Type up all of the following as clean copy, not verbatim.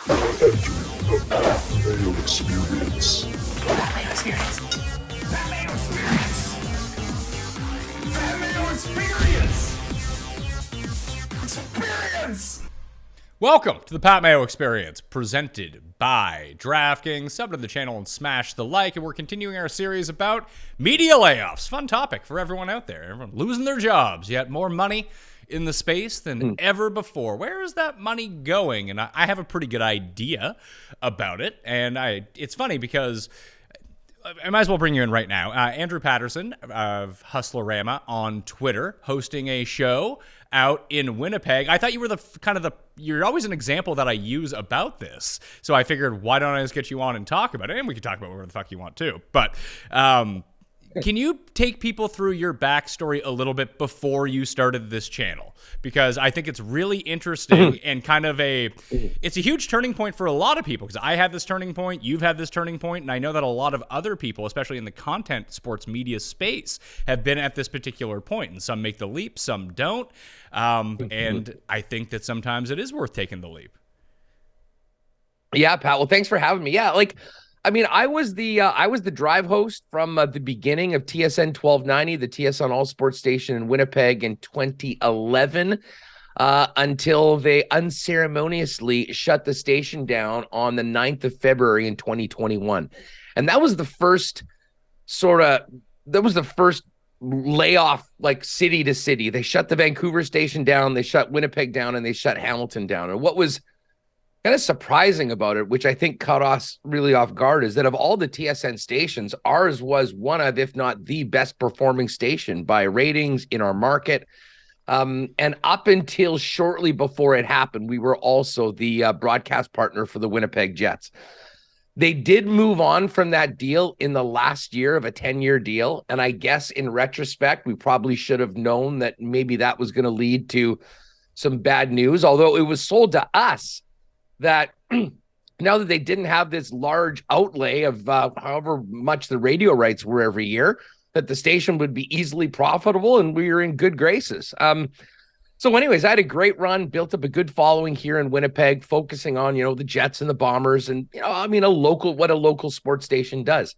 Entering the Mayo Experience. Mayo Experience. Mayo Experience. Mayo Experience. Experience. Welcome to the Pat Mayo Experience, presented by DraftKings. Sub to the channel and smash the like, and we're continuing our series about media layoffs. Fun topic for everyone out there. Everyone losing their jobs, yet more money in the space than ever before. Where is that money going? And I have a pretty good idea about it. And it's funny because I might as well bring you in right now. Andrew Paterson of Hustlerama on Twitter, hosting a show out in Winnipeg. I thought you were you're always an example that I use about this. So I figured, why don't I just get you on and talk about it? And we can talk about whatever the fuck you want to. But can you take people through your backstory a little bit before you started this channel? Because I think it's really interesting and kind of it's a huge turning point for a lot of people, because I had this turning point, you've had this turning point, and I know that a lot of other people, especially in the content sports media space, have been at this particular point, and some make the leap, some don't. And I think that sometimes it is worth taking the leap. Yeah, Pat. Well, thanks for having me. Yeah, I was the drive host from the beginning of TSN 1290, the TSN All Sports station in Winnipeg in 2011, until they unceremoniously shut the station down on the 9th of February in 2021. And that was the first layoff, like city to city. They shut the Vancouver station down, they shut Winnipeg down, and they shut Hamilton down. And what was kind of surprising about it, which I think caught us really off guard, is that of all the TSN stations, ours was one of, if not the best performing station by ratings in our market. And up until shortly before it happened, we were also the broadcast partner for the Winnipeg Jets. They did move on from that deal in the last year of a 10-year deal. And I guess in retrospect, we probably should have known that maybe that was going to lead to some bad news, although it was sold to us that now that they didn't have this large outlay of however much the radio rights were every year, that the station would be easily profitable, and we were in good graces. So anyways, I had a great run, built up a good following here in Winnipeg, focusing on, the Jets and the Bombers and, what a local sports station does.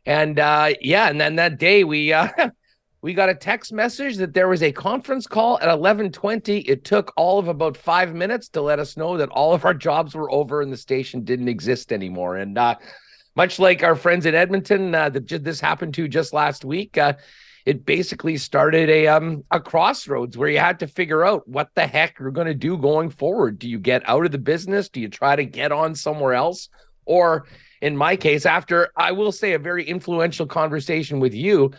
And and then that day we got a text message that there was a conference call at 11:20. It took all of about 5 minutes to let us know that all of our jobs were over and the station didn't exist anymore. And much like our friends in Edmonton this happened to just last week, it basically started a crossroads where you had to figure out what the heck you're going to do going forward. Do you get out of the business? Do you try to get on somewhere else? Or in my case, after, I will say, a very influential conversation with you,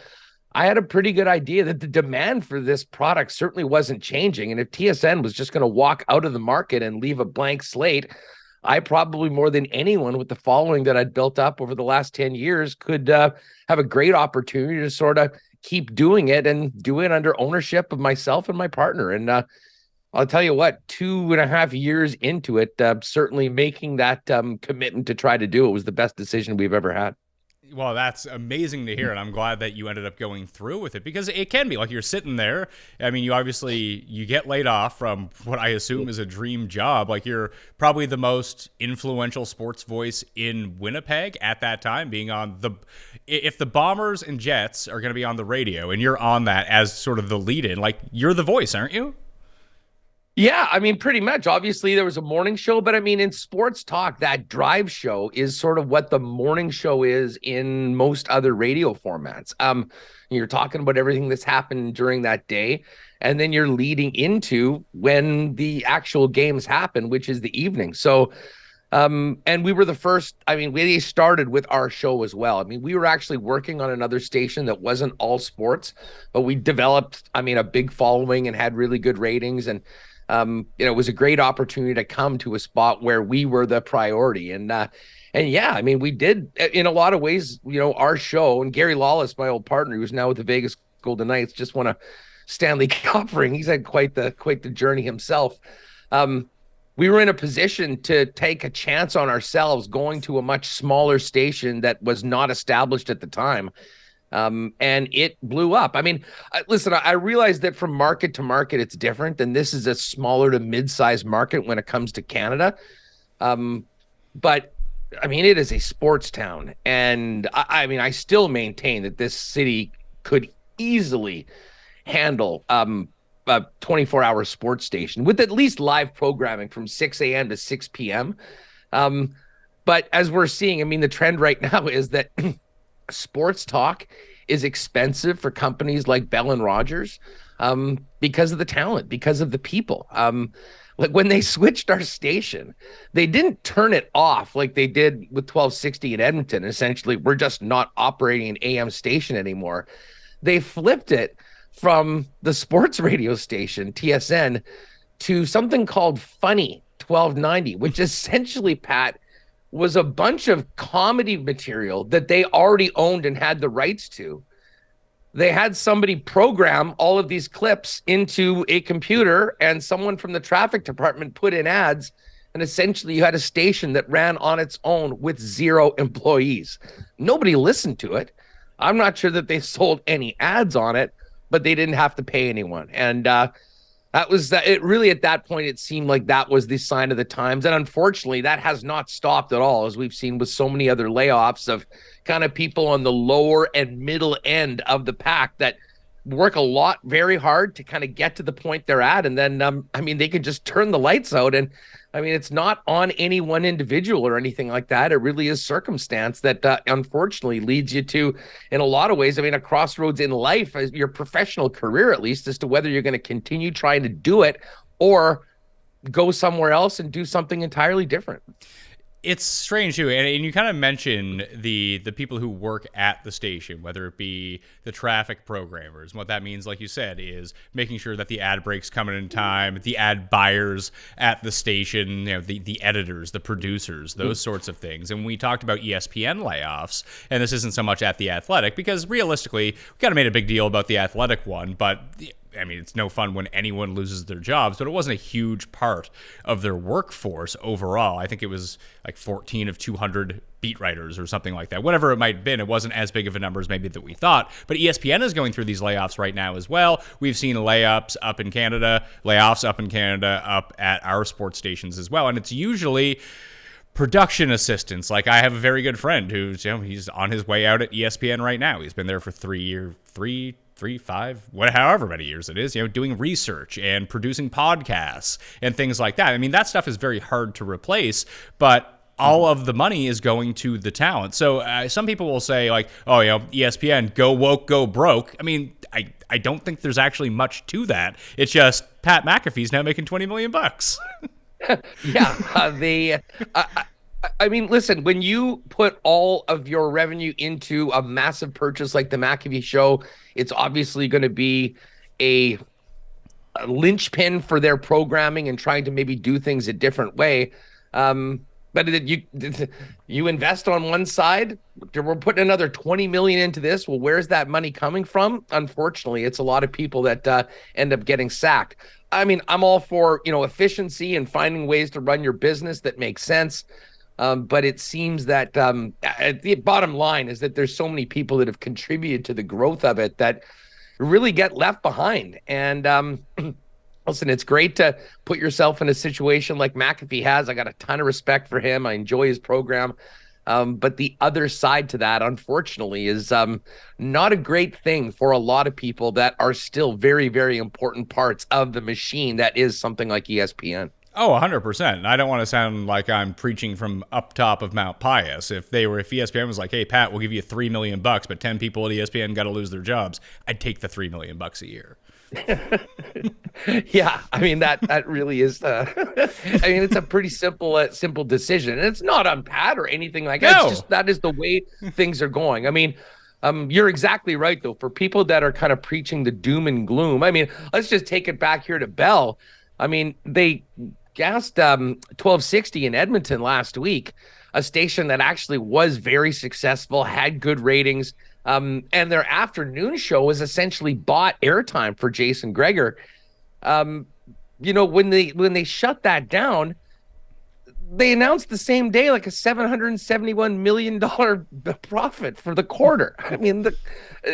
I had a pretty good idea that the demand for this product certainly wasn't changing. And if TSN was just going to walk out of the market and leave a blank slate, I probably, more than anyone with the following that I'd built up over the last 10 years, could have a great opportunity to sort of keep doing it and do it under ownership of myself and my partner. And I'll tell you what, 2.5 years into it, certainly making that commitment to try to do it was the best decision we've ever had. Well, that's amazing to hear, and I'm glad that you ended up going through with it, because it can be like you're sitting there. I mean, you get laid off from what I assume is a dream job. Like, you're probably the most influential sports voice in Winnipeg at that time, being on if the Bombers and Jets are going to be on the radio and you're on that as sort of the lead-in, like, you're the voice, aren't you? Yeah, I mean, pretty much. Obviously, there was a morning show, but I mean, in sports talk, that drive show is sort of what the morning show is in most other radio formats. You're talking about everything that's happened during that day, and then you're leading into when the actual games happen, which is the evening. So, and we were the first. I mean, we started with our show as well. I mean, we were actually working on another station that wasn't all sports, but we developed, a big following and had really good ratings. And it was a great opportunity to come to a spot where we were the priority. And yeah, I mean, we did in a lot of ways, our show, and Gary Lawless, my old partner, who's now with the Vegas Golden Knights, just won a Stanley Cup ring. He's had quite the journey himself. We were in a position to take a chance on ourselves going to a much smaller station that was not established at the time. And it blew up. I mean, listen, I realize that from market to market, it's different. And this is a smaller to mid-sized market when it comes to Canada. But I mean, it is a sports town. And I mean, I still maintain that this city could easily handle a 24-hour sports station with at least live programming from 6 a.m. to 6 p.m. But as we're seeing, I mean, the trend right now is that sports talk is expensive for companies like Bell and Rogers because of the talent, because of the people. Like when they switched our station, they didn't turn it off like they did with 1260 in Edmonton. Essentially, we're just not operating an AM station anymore. They flipped it from the sports radio station, TSN, to something called Funny 1290, which essentially, Pat, was a bunch of comedy material that they already owned and had the rights to. They had somebody program all of these clips into a computer, and someone from the traffic department put in ads, and essentially you had a station that ran on its own with 0 employees. Nobody listened to it. I'm not sure that they sold any ads on it, but they didn't have to pay anyone. And that was it. Really, at that point, it seemed like that was the sign of the times. And unfortunately, that has not stopped at all, as we've seen with so many other layoffs of kind of people on the lower and middle end of the pack that work a lot, very hard to kind of get to the point they're at. And then, I mean, they can just turn the lights out. And I mean, it's not on any one individual or anything like that. It really is circumstance that unfortunately leads you to, in a lot of ways, I mean, a crossroads in life, as your professional career, at least, as to whether you're going to continue trying to do it or go somewhere else and do something entirely different. It's strange too, and you kind of mentioned the people who work at the station, whether it be the traffic programmers. What that means, like you said, is making sure that the ad breaks coming in time, the ad buyers at the station, you know, the editors, the producers, those sorts of things. And we talked about ESPN layoffs, and this isn't so much at the Athletic, because realistically, we kind of made a big deal about the Athletic one, but I mean, it's no fun when anyone loses their jobs, but it wasn't a huge part of their workforce overall. I think it was like 14 of 200 beat writers or something like that. Whatever it might have been, it wasn't as big of a number as maybe that we thought. But ESPN is going through these layoffs right now as well. We've seen layoffs up in Canada up at our sports stations as well. And it's usually production assistants. Like, I have a very good friend who's, you know, he's on his way out at ESPN right now. He's been there for 5 many years it is, you know, doing research and producing podcasts and things like that. I mean, that stuff is very hard to replace, but all of the money is going to the talent. So some people will say, like, oh, you know, ESPN, go woke, go broke. I mean, I don't think there's actually much to that. It's just Pat McAfee's now making $20 million. Yeah, I mean, listen, when you put all of your revenue into a massive purchase like the McAfee show, it's obviously going to be a linchpin for their programming and trying to maybe do things a different way. But you invest on one side, we're putting another 20 million into this. Well, where's that money coming from? Unfortunately, it's a lot of people that end up getting sacked. I mean, I'm all for, you know, efficiency and finding ways to run your business that make sense. But it seems that the bottom line is that there's so many people that have contributed to the growth of it that really get left behind. And listen, it's great to put yourself in a situation like McAfee has. I got a ton of respect for him. I enjoy his program. But the other side to that, unfortunately, is not a great thing for a lot of people that are still very, very important parts of the machine that is something like ESPN. Oh, 100%. I don't want to sound like I'm preaching from up top of Mount Pius. If ESPN was like, hey, Pat, we'll give you $3 million, but 10 people at ESPN got to lose their jobs, I'd take the $3 million a year. Yeah, I mean, that really is I mean, it's a pretty simple decision, and it's not on Pat or anything like that. No. It's just that is the way things are going. I mean, you're exactly right, though. For people that are kind of preaching the doom and gloom, I mean, let's just take it back here to Bell. I mean, they gassed 1260 in Edmonton last week, a station that actually was very successful, had good ratings, and their afternoon show was essentially bought airtime for Jason Gregor. You know, when they shut that down, they announced the same day like a $771 million profit for the quarter. I mean,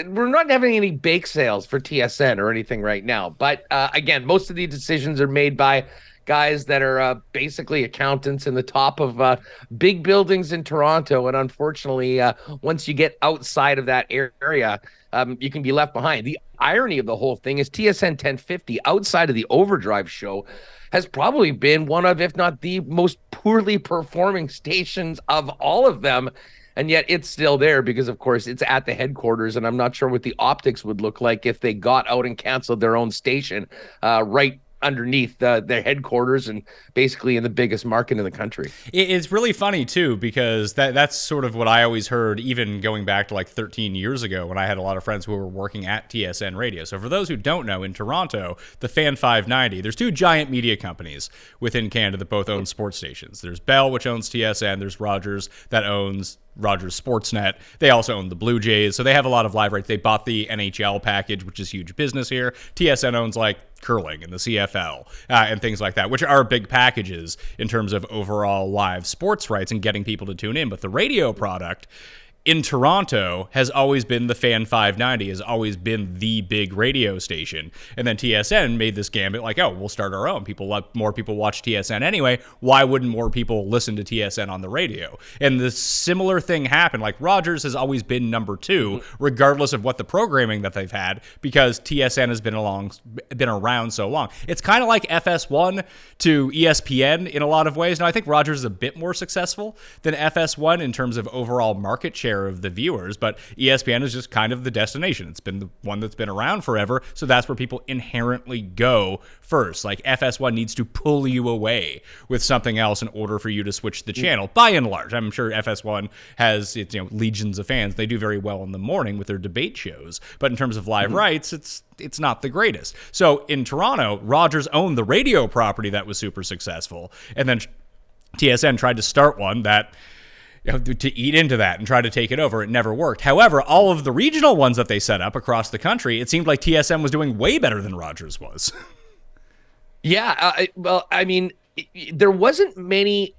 we're not having any bake sales for TSN or anything right now. But again, most of the decisions are made by guys that are basically accountants in the top of big buildings in Toronto. And unfortunately, once you get outside of that area, you can be left behind. The irony of the whole thing is TSN 1050, outside of the Overdrive show, has probably been one of, if not the most poorly performing stations of all of them. And yet it's still there because, of course, it's at the headquarters. And I'm not sure what the optics would look like if they got out and canceled their own station right underneath their headquarters and basically in the biggest market in the country. It's really funny too, because that's sort of what I always heard, even going back to like 13 years ago when I had a lot of friends who were working at TSN Radio. So for those who don't know, in Toronto, the Fan 590, there's two giant media companies within Canada that both own sports stations. There's Bell, which owns TSN. There's Rogers, that owns Rogers Sportsnet. They also own the Blue Jays, so they have a lot of live rights. They bought the NHL package, which is huge business here. TSN owns like curling and the CFL and things like that, which are big packages in terms of overall live sports rights and getting people to tune in. But the radio product in Toronto has always been the Fan 590, has always been the big radio station. And then TSN made this gambit like, oh, we'll start our own. More people watch TSN anyway. Why wouldn't more people listen to TSN on the radio? And the similar thing happened. Like Rogers has always been number two, regardless of what the programming that they've had, because TSN has been around so long. It's kind of like FS1 to ESPN in a lot of ways. Now, I think Rogers is a bit more successful than FS1 in terms of overall market share of the viewers, but ESPN is just kind of the destination. It's been the one that's been around forever, so that's where people inherently go first. Like FS1 needs to pull you away with something else in order for you to switch the channel, by and large. I'm sure FS1 has legions of fans. They do very well in the morning with their debate shows, but in terms of live rights, it's not the greatest. So in Toronto, Rogers owned the radio property that was super successful, and then TSN tried to start one that to eat into that and try to take it over. It never worked. However, all of the regional ones that they set up across the country, it seemed like TSN was doing way better than Rogers was. Yeah. Well, I mean, there wasn't many.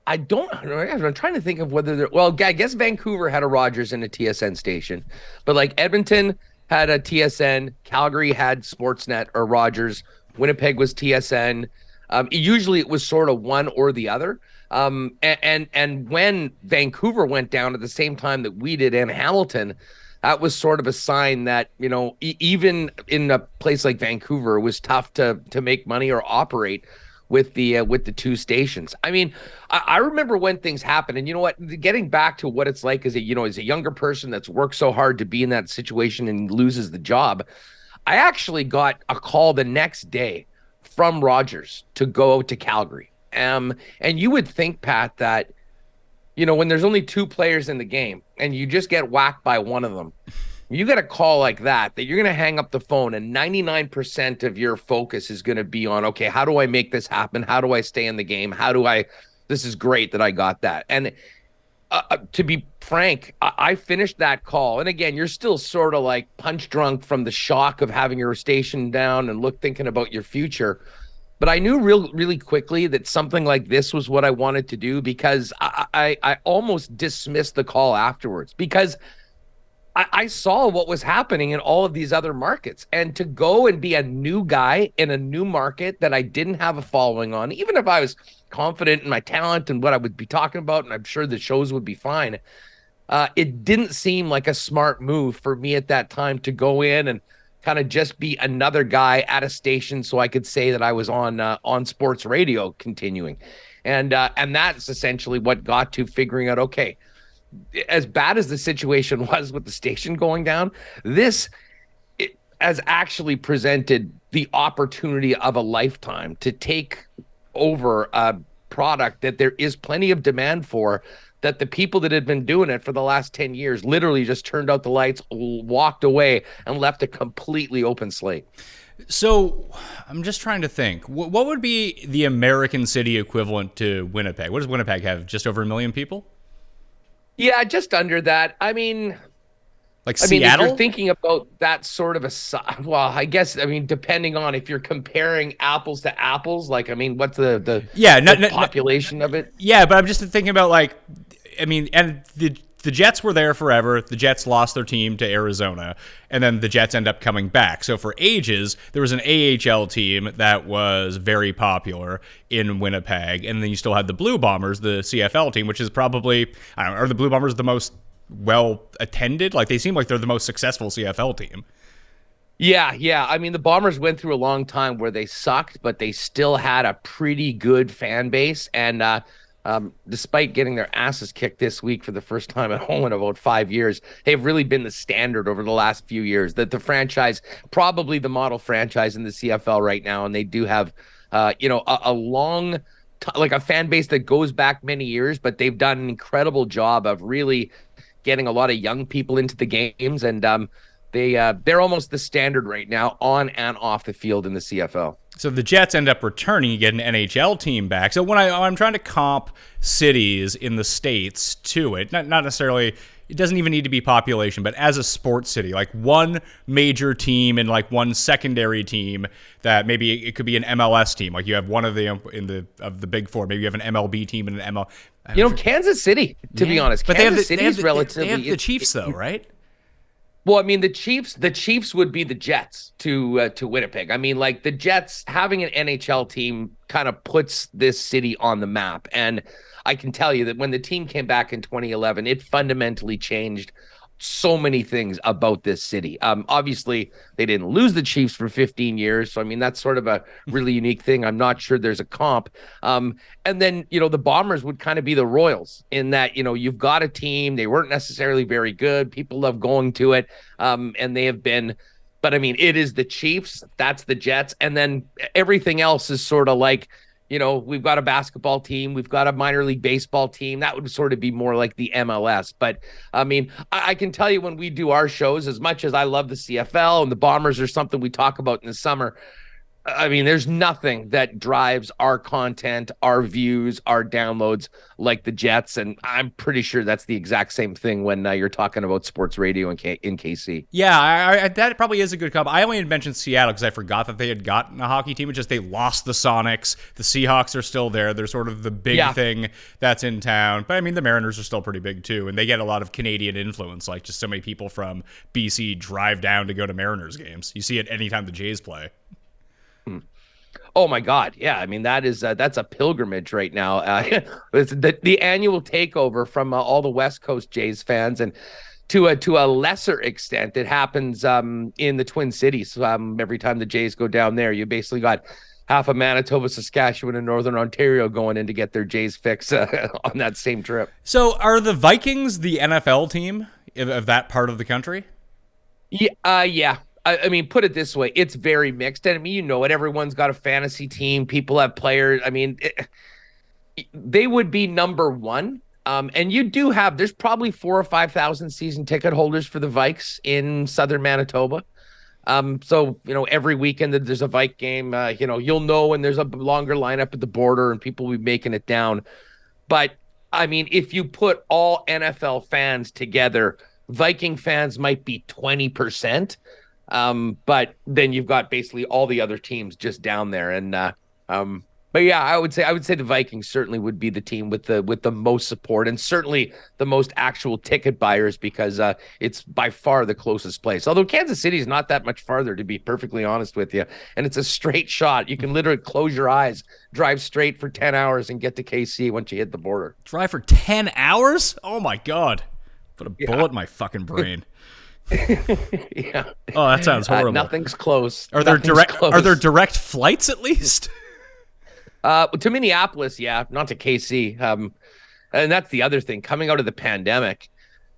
I'm trying to think of whether I guess Vancouver had a Rogers and a TSN station, but like Edmonton had a TSN, Calgary had Sportsnet or Rogers, Winnipeg was TSN. Usually it was sort of one or the other. And when Vancouver went down at the same time that we did in Hamilton, that was sort of a sign that, even in a place like Vancouver, it was tough to make money or operate with the two stations. I mean, I remember when things happened, and you know what, getting back to what it's like as a younger person that's worked so hard to be in that situation and loses the job. I actually got a call the next day from Rogers to go to Calgary. And you would think, Pat, that, when there's only two players in the game and you just get whacked by one of them, you get a call like that you're going to hang up the phone and 99% of your focus is going to be on, okay, how do I make this happen? How do I stay in the game? This is great that I got that. And to be frank, I finished that call. And again, you're still sort of like punch drunk from the shock of having your station down and thinking about your future. But I knew really quickly that something like this was what I wanted to do, because I almost dismissed the call afterwards, because I saw what was happening in all of these other markets. And to go and be a new guy in a new market that I didn't have a following on, even if I was confident in my talent and what I would be talking about, and I'm sure the shows would be fine, it didn't seem like a smart move for me at that time to go in and kind of just be another guy at a station so I could say that I was on sports radio continuing. And that's essentially what got to figuring out, okay, as bad as the situation was with the station going down, this has actually presented the opportunity of a lifetime to take over a product that there is plenty of demand for, that the people that had been doing it for the last 10 years literally just turned out the lights, walked away, and left a completely open slate. So I'm just trying to think, what would be the American city equivalent to Winnipeg? What does Winnipeg have? Just over 1 million people? Yeah, just under that. I mean, Seattle? if you're thinking about that sort of I guess, depending on if you're comparing apples to apples, what's the population of it? Yeah, but I'm just thinking about and the Jets were there forever. The Jets lost their team to Arizona, and then the Jets end up coming back. So for ages, there was an AHL team that was very popular in Winnipeg, and then you still had the Blue Bombers, the CFL team, which is probably, I don't know, are the Blue Bombers the most well-attended? Like, they seem like they're the most successful CFL team. Yeah. I mean, the Bombers went through a long time where they sucked, but they still had a pretty good fan base, and despite getting their asses kicked this week for the first time at home in about 5 years, they've really been the standard over the last few years. That the franchise, probably the model franchise in the CFL right now, and they do have, a long, like a fan base that goes back many years. But they've done an incredible job of really getting a lot of young people into the games, and they're almost the standard right now on and off the field in the CFL. So the Jets end up returning, you get an NHL team back. So when I'm trying to comp cities in the States to it, not necessarily, it doesn't even need to be population, but as a sports city, like one major team and like one secondary team that maybe it could be an MLS team. Like you have one of the of the big four. Maybe you have an MLB team and an ML. Kansas City, to be honest. But Kansas City is relatively. They have the Chiefs though, right? Well, I mean, the Chiefs would be the Jets to Winnipeg. I mean, like the Jets having an NHL team kind of puts this city on the map. And I can tell you that when the team came back in 2011, it fundamentally changed so many things about this city. Obviously, they didn't lose the Chiefs for 15 years. So, I mean, that's sort of a really unique thing. I'm not sure there's a comp. And then, the Bombers would kind of be the Royals in that, you've got a team. They weren't necessarily very good. People love going to it. And they have been. But, I mean, it is the Chiefs. That's the Jets. And then everything else is sort of like, we've got a basketball team. We've got a minor league baseball team. That would sort of be more like the MLS. But, I mean, I can tell you when we do our shows, as much as I love the CFL and the Bombers are something we talk about in the summer, I mean, there's nothing that drives our content, our views, our downloads like the Jets. And I'm pretty sure that's the exact same thing when you're talking about sports radio in KC. Yeah, that probably is a good comp. I only had mentioned Seattle because I forgot that they had gotten a hockey team. It's just they lost the Sonics. The Seahawks are still there. They're sort of the big thing that's in town. But I mean, the Mariners are still pretty big too. And they get a lot of Canadian influence. Like just so many people from BC drive down to go to Mariners games. You see it anytime the Jays play. Oh my God. Yeah. I mean, that's a pilgrimage right now. It's the annual takeover from all the West Coast Jays fans, and to a lesser extent, it happens in the Twin Cities. Every time the Jays go down there, you basically got half of Manitoba, Saskatchewan, and Northern Ontario going in to get their Jays fix on that same trip. So are the Vikings the NFL team of that part of the country? Yeah. I mean, put it this way, it's very mixed. And I mean, everyone's got a fantasy team. People have players. I mean, they would be number one. And you do have, there's probably 4,000 or 5,000 season ticket holders for the Vikes in Southern Manitoba. So, every weekend that there's a Vike game, you'll know when there's a longer lineup at the border and people will be making it down. But I mean, if you put all NFL fans together, Viking fans might be 20%. But then you've got basically all the other teams just down there. And, but yeah, I would say the Vikings certainly would be the team with the most support and certainly the most actual ticket buyers because, it's by far the closest place. Although Kansas City is not that much farther, to be perfectly honest with you. And it's a straight shot. You can literally close your eyes, drive straight for 10 hours and get to KC once you hit the border. Drive for 10 hours? Oh my God. Put a bullet in my fucking brain. Yeah. Oh, that sounds horrible. Nothing's close. Are there direct flights at least? To Minneapolis, yeah, not to KC. And that's the other thing coming out of the pandemic.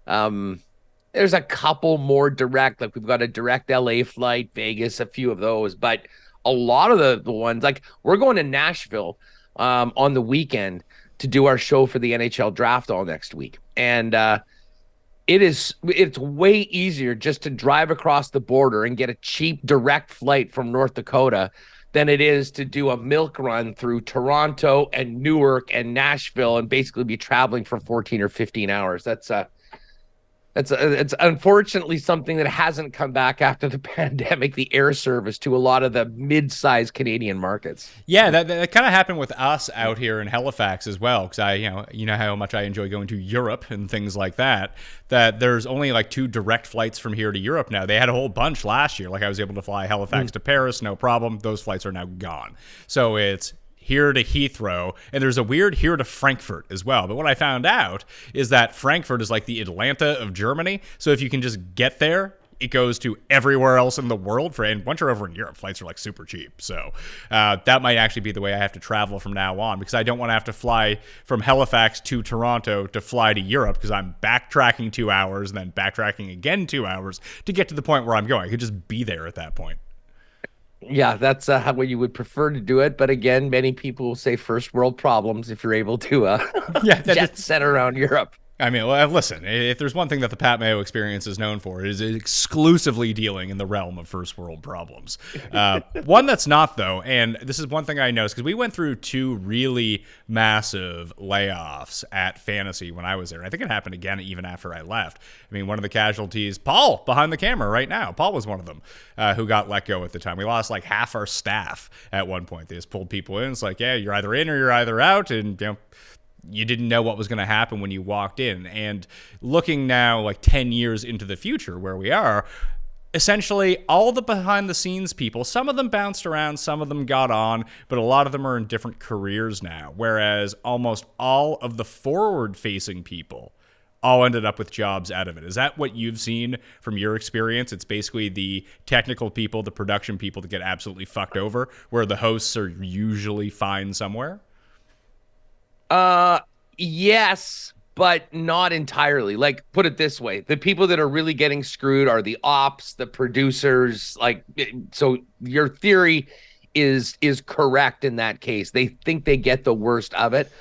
There's a couple more direct, like we've got a direct LA flight, Vegas, a few of those, but a lot of the ones, like we're going to Nashville on the weekend to do our show for the NHL draft all next week. And it's way easier just to drive across the border and get a cheap direct flight from North Dakota than it is to do a milk run through Toronto and Newark and Nashville and basically be traveling for 14 or 15 hours. That's It's unfortunately something that hasn't come back after the pandemic, the air service to a lot of the mid-sized Canadian markets. Yeah, that kind of happened with us out here in Halifax as well, because you know how much I enjoy going to Europe and things like that. That there's only like 2 direct flights from here to Europe now. They had a whole bunch last year. Like I was able to fly Halifax to Paris, no problem. Those flights are now gone. So it's here to Heathrow, and there's a weird here to Frankfurt as well. But what I found out is that Frankfurt is like the Atlanta of Germany. So if you can just get there, it goes to everywhere else in the world. And once you're over in Europe, flights are like super cheap. So that might actually be the way I have to travel from now on, because I don't want to have to fly from Halifax to Toronto to fly to Europe, because I'm backtracking 2 hours and then backtracking again 2 hours to get to the point where I'm going. I could just be there at that point. Yeah, that's how you would prefer to do it. But again, many people will say first world problems if you're able to jet set around Europe. I mean, well, listen, if there's one thing that the Pat Mayo experience is known for, it is exclusively dealing in the realm of first world problems. One that's not, though, and this is one thing I noticed, because we went through 2 really massive layoffs at Fantasy when I was there. I think it happened again even after I left. I mean, one of the casualties, Paul, behind the camera right now, Paul was one of them who got let go at the time. We lost like half our staff at one point. They just pulled people in. It's like, yeah, you're either in or you're either out, and you didn't know what was going to happen when you walked in. And looking now like 10 years into the future where we are, essentially all the behind the scenes people, some of them bounced around, some of them got on, but a lot of them are in different careers now. Whereas almost all of the forward facing people all ended up with jobs out of it. Is that what you've seen from your experience? It's basically the technical people, the production people that get absolutely fucked over, where the hosts are usually fine somewhere? Yes, but not entirely. Like, put it this way, the people that are really getting screwed are the ops, the producers. Like, so your theory is correct in that case. They think they get the worst of it.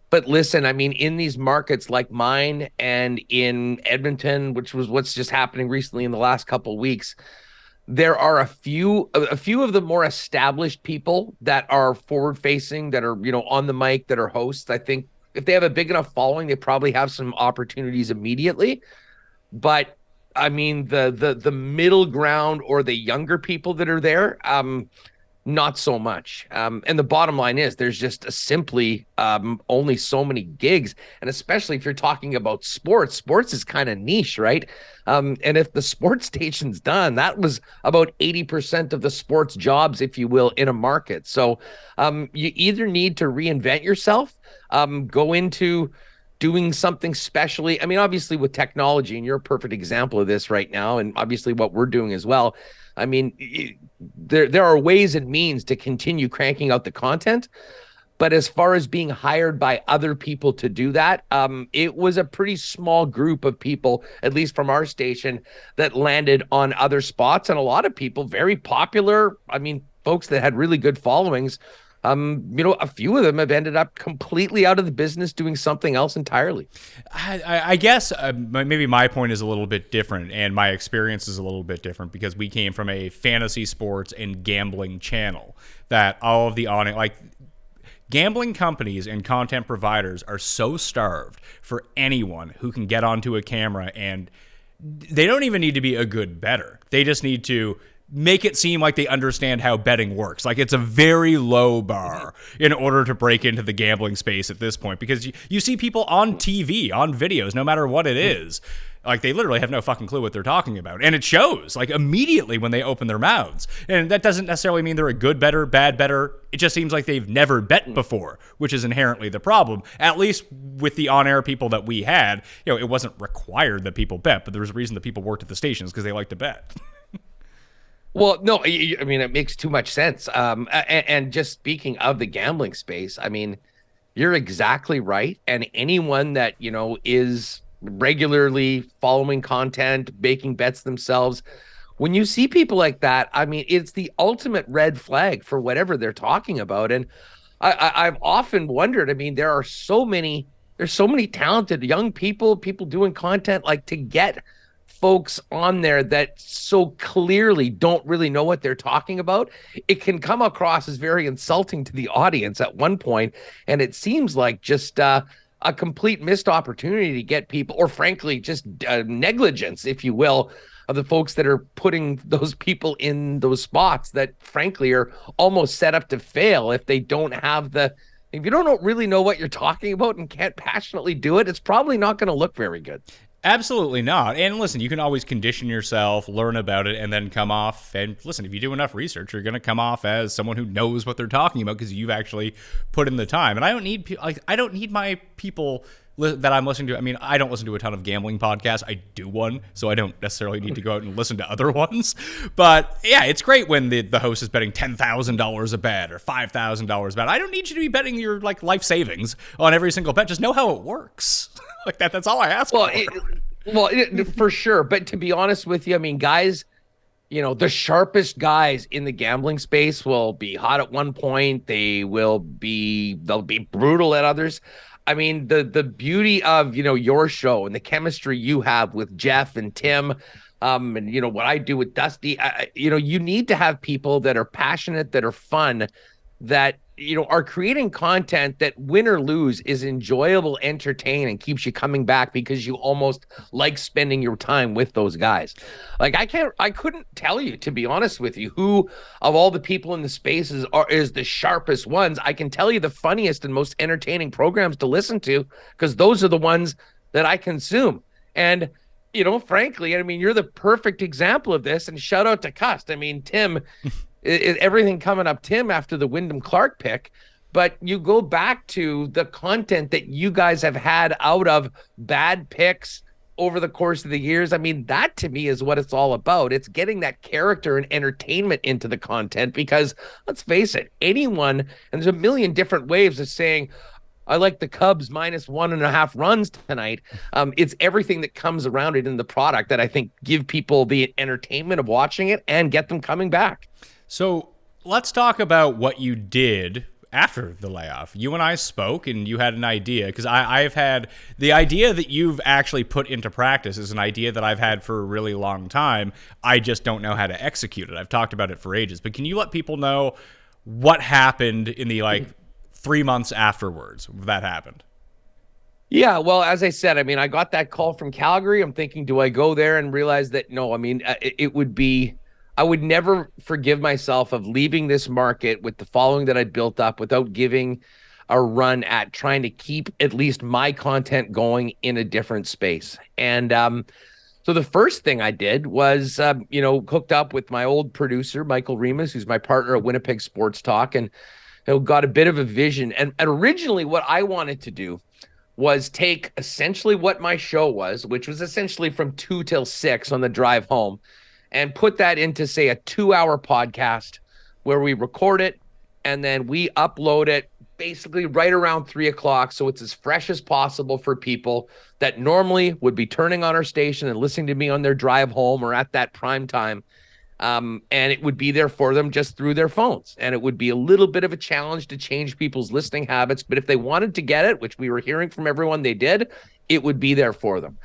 But listen, I mean, in these markets like mine and in Edmonton, which was what's just happening recently in the last couple of weeks, there are a few of the more established people that are forward facing, that are, on the mic, that are hosts. I think if they have a big enough following, they probably have some opportunities immediately. But I mean, the middle ground or the younger people that are there, not so much. And the bottom line is there's just simply only so many gigs. And especially if you're talking about sports is kind of niche, right? And if the sports station's done, that was about 80% of the sports jobs, if you will, in a market. So you either need to reinvent yourself, go into doing something specially. I mean, obviously with technology, and you're a perfect example of this right now, and obviously what we're doing as well. I mean, there are ways and means to continue cranking out the content. But as far as being hired by other people to do that, it was a pretty small group of people, at least from our station, that landed on other spots. And a lot of people, very popular, I mean, folks that had really good followings, a few of them have ended up completely out of the business doing something else entirely. I guess maybe my point is a little bit different, and my experience is a little bit different, because we came from a fantasy sports and gambling channel that all of the gambling companies and content providers are so starved for anyone who can get onto a camera, and they don't even need to be a good bettor. They just need to make it seem like they understand how betting works. Like, it's a very low bar in order to break into the gambling space at this point, because you see people on TV, on videos, no matter what it is, like, they literally have no fucking clue what they're talking about. And it shows, like, immediately when they open their mouths. And that doesn't necessarily mean they're a good bettor, bad bettor. It just seems like they've never bet before, which is inherently the problem. At least with the on-air people that we had, it wasn't required that people bet, but there was a reason that people worked at the stations, because they like to bet. Well, no, I mean, it makes too much sense. And just speaking of the gambling space, I mean, you're exactly right. And anyone that, is regularly following content, making bets themselves, when you see people like that, I mean, it's the ultimate red flag for whatever they're talking about. And I've often wondered, I mean, there's so many talented young people doing content, like, to get folks on there that so clearly don't really know what they're talking about, it can come across as very insulting to the audience at one point. And it seems like just a complete missed opportunity to get people, or frankly, just negligence, if you will, of the folks that are putting those people in those spots that frankly are almost set up to fail if they don't have if you don't really know what you're talking about and can't passionately do it, it's probably not going to look very good. Absolutely not. And listen, you can always condition yourself, learn about it, and then come off. And listen, if you do enough research, you're going to come off as someone who knows what they're talking about because you've actually put in the time. And I don't need my people that I'm listening to. I mean, I don't listen to a ton of gambling podcasts. I do one, so I don't necessarily need to go out and listen to other ones. But yeah, it's great when the host is betting $10,000 a bet or $5,000 a bet. I don't need you to be betting your life savings on every single bet. Just know how it works. That's all I ask for. For sure. But to be honest with you, I mean, guys, the sharpest guys in the gambling space will be hot at one point. They'll be brutal at others. I mean, the beauty of, your show and the chemistry you have with Jeff and Tim, and, what I do with Dusty, you need to have people that are passionate, that are fun, that, are creating content that win or lose is enjoyable, entertaining, keeps you coming back because you almost like spending your time with those guys. I couldn't tell you, to be honest with you, who of all the people in the spaces is the sharpest ones. I can tell you the funniest and most entertaining programs to listen to because those are the ones that I consume. And, frankly, I mean, you're the perfect example of this. And shout out to Cust. I mean, Tim, everything coming up Tim after the Wyndham Clark pick, but you go back to the content that you guys have had out of bad picks over the course of the years. I mean, that to me is what it's all about. It's getting that character and entertainment into the content because let's face it, anyone, and there's a million different ways of saying, I like the Cubs -1.5 runs tonight. It's everything that comes around it in the product that I think give people the entertainment of watching it and get them coming back. So let's talk about what you did after the layoff. You and I spoke and you had an idea because I've had the idea that you've actually put into practice is an idea that I've had for a really long time. I just don't know how to execute it. I've talked about it for ages, but can you let people know what happened in the 3 months afterwards that happened? Yeah, well, as I said, I mean, I got that call from Calgary. I'm thinking, do I go there and realize that, no, I mean, it would be, I would never forgive myself of leaving this market with the following that I built up without giving a run at trying to keep at least my content going in a different space. And so the first thing I did was, hooked up with my old producer, Michael Remus, who's my partner at Winnipeg Sports Talk, and got a bit of a vision. And originally what I wanted to do was take essentially what my show was, which was essentially from 2 till 6 on the drive home, and put that into, say, a 2-hour podcast where we record it and then we upload it basically right around 3 o'clock. So it's as fresh as possible for people that normally would be turning on our station and listening to me on their drive home or at that prime time. And it would be there for them just through their phones. And it would be a little bit of a challenge to change people's listening habits. But if they wanted to get it, which we were hearing from everyone they did, it would be there for them.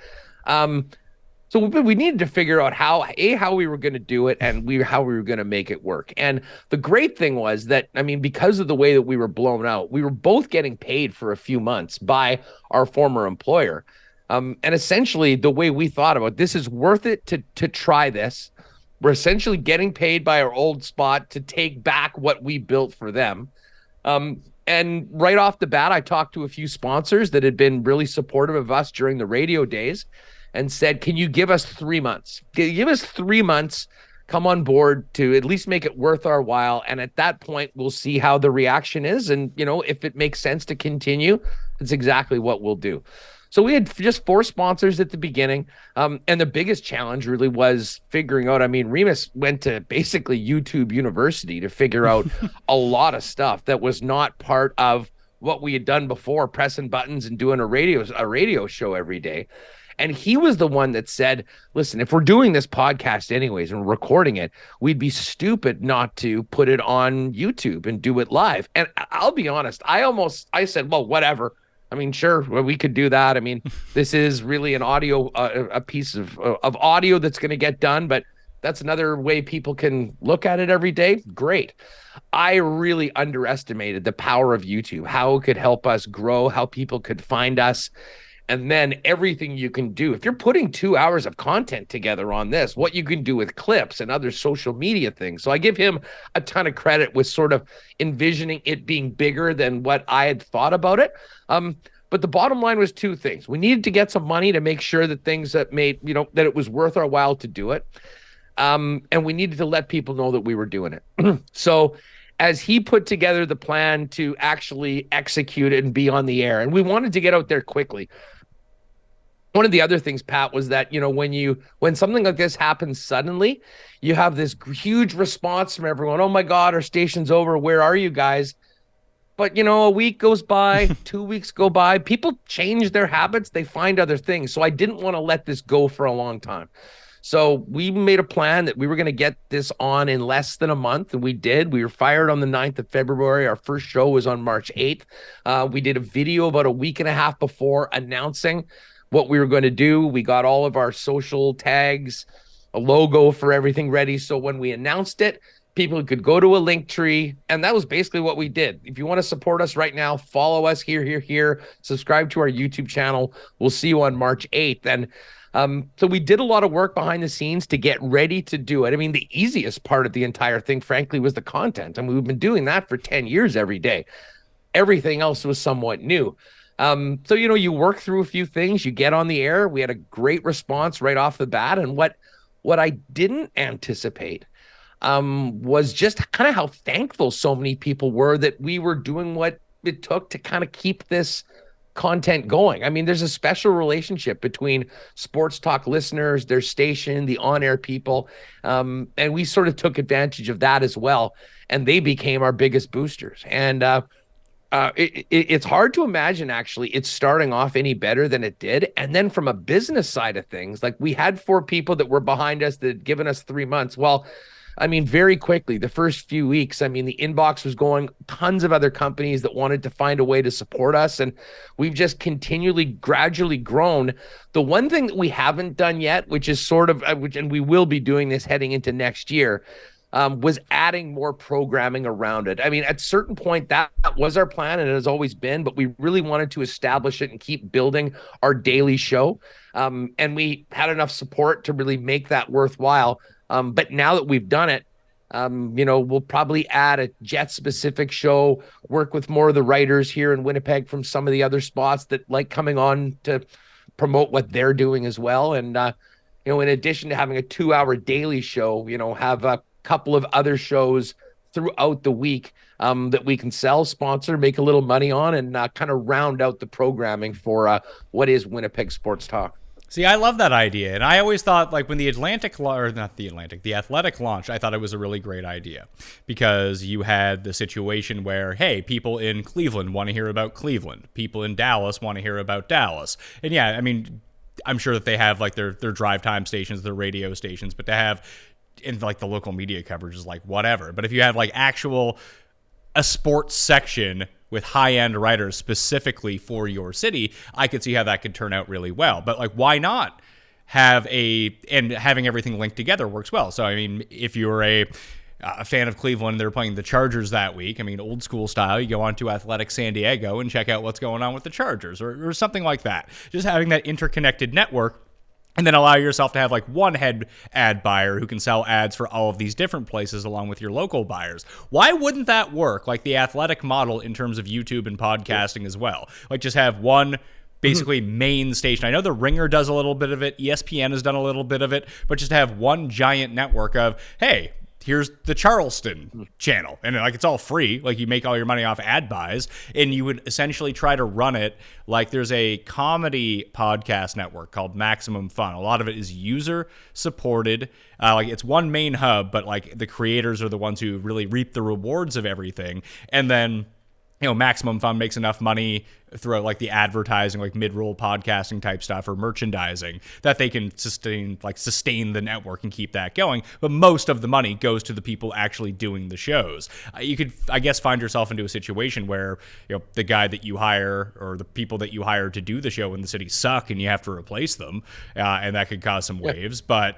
So we needed to figure out how we were going to do it and how we were going to make it work. And the great thing was that, I mean, because of the way that we were blown out, we were both getting paid for a few months by our former employer. And essentially the way we thought about this is worth it to try this. We're essentially getting paid by our old spot to take back what we built for them. And right off the bat, I talked to a few sponsors that had been really supportive of us during the radio days and said, can you give us 3 months? Give us 3 months, come on board to at least make it worth our while. And at that point, we'll see how the reaction is. And, if it makes sense to continue, it's exactly what we'll do. So we had just 4 sponsors at the beginning. And the biggest challenge really was figuring out, I mean, Remus went to basically YouTube University to figure out a lot of stuff that was not part of what we had done before, pressing buttons and doing a radio show every day. And he was the one that said, listen, if we're doing this podcast anyways and recording it, we'd be stupid not to put it on YouTube and do it live. And I'll be honest, I said, well, whatever. I mean, sure, we could do that. I mean, this is really an audio, a piece of audio that's going to get done, but that's another way people can look at it every day. Great. I really underestimated the power of YouTube, how it could help us grow, how people could find us. And then everything you can do. If you're putting 2 hours of content together on this, what you can do with clips and other social media things. So I give him a ton of credit with sort of envisioning it being bigger than what I had thought about it. But the bottom line was two things. We needed to get some money to make sure that things that made, that it was worth our while to do it. And we needed to let people know that we were doing it. So as he put together the plan to actually execute it and be on the air, and we wanted to get out there quickly. One of the other things, Pat, was that, when something like this happens suddenly, you have this huge response from everyone. Oh my God, our station's over. Where are you guys? But, a week goes by, 2 weeks go by. People change their habits. They find other things. So I didn't want to let this go for a long time. So we made a plan that we were going to get this on in less than a month, and we did. We were fired on the 9th of February. Our first show was on March 8th. We did a video about a week and a half before announcing what we were going to do. We got all of our social tags, a logo for everything ready. So when we announced it, people could go to a link tree, and that was basically what we did. If you want to support us right now, follow us here, subscribe to our YouTube channel. We'll see you on March 8th. And so we did a lot of work behind the scenes to get ready to do it. I mean, the easiest part of the entire thing, frankly, was the content. I mean, we've been doing that for 10 years every day. Everything else was somewhat new. So, you work through a few things, you get on the air. We had a great response right off the bat. And what I didn't anticipate was just kind of how thankful so many people were that we were doing what it took to kind of keep this content going. I mean, there's a special relationship between sports talk listeners, their station, the on-air people. And we sort of took advantage of that as well. And they became our biggest boosters. And it's hard to imagine, actually, it's starting off any better than it did. And then from a business side of things, like we had 4 people that were behind us that had given us 3 months. Well, I mean, very quickly, the first few weeks, I mean, the inbox was going, tons of other companies that wanted to find a way to support us. And we've just gradually grown. The one thing that we haven't done yet, which is sort of, and we will be doing this heading into next year, was adding more programming around it. I mean, at a certain point, that was our plan, and it has always been, but we really wanted to establish it and keep building our daily show. And we had enough support to really make that worthwhile. But now that we've done it, we'll probably add a Jet-specific show, work with more of the writers here in Winnipeg from some of the other spots that like coming on to promote what they're doing as well. And, in addition to having a 2-hour daily show, have a couple of other shows throughout the week that we can sell, sponsor, make a little money on, and kind of round out the programming for what is Winnipeg Sports Talk. See, I love that idea. And I always thought, like, when the Athletic launched, I thought it was a really great idea because you had the situation where, hey, people in Cleveland want to hear about Cleveland. People in Dallas want to hear about Dallas. And yeah, I mean, I'm sure that they have like their drive time stations, their radio stations, but to have in like the local media coverage is like whatever. But if you have like a sports section with high-end writers specifically for your city, I could see how that could turn out really well. But like, why not and having everything linked together works well. So, I mean, if you're a fan of Cleveland, they're playing the Chargers that week. I mean, old school style, you go on to Athletic San Diego and check out what's going on with the Chargers or something like that. Just having that interconnected network. And then allow yourself to have like one head ad buyer who can sell ads for all of these different places along with your local buyers. Why wouldn't that work like the Athletic model in terms of YouTube and podcasting as well? Like just have one basically main station. I know The Ringer does a little bit of it. ESPN has done a little bit of it. But just have one giant network of, hey, here's the Charleston channel. And like, it's all free. Like you make all your money off ad buys and you would essentially try to run it. Like there's a comedy podcast network called Maximum Fun. A lot of it is user supported. Like it's one main hub, but like the creators are the ones who really reap the rewards of everything. And then, Maximum Fun makes enough money throughout like the advertising, like mid-roll podcasting type stuff or merchandising that they can sustain the network and keep that going. But most of the money goes to the people actually doing the shows. You could, I guess, find yourself into a situation where, the guy that you hire or the people that you hire to do the show in the city suck and you have to replace them. And that could cause some waves. But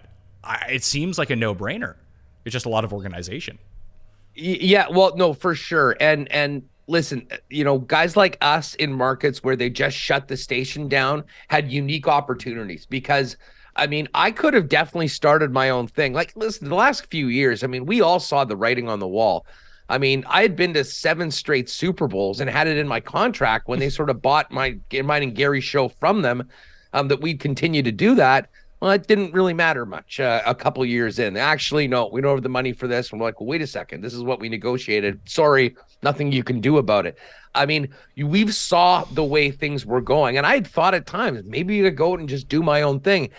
it seems like a no-brainer. It's just a lot of organization. Yeah, well, no, for sure. And listen, guys like us in markets where they just shut the station down had unique opportunities because I could have definitely started my own thing. Like, listen, the last few years, we all saw the writing on the wall. I had been to 7 straight Super Bowls and had it in my contract when they sort of bought mine and Gary's show from them, that we'd continue to do that. Well, it didn't really matter much a couple of years in. Actually, no, we don't have the money for this. And we're like, well, wait a second. This is what we negotiated. Sorry, nothing you can do about it. We've saw the way things were going. And I had thought at times, maybe you could go and just do my own thing.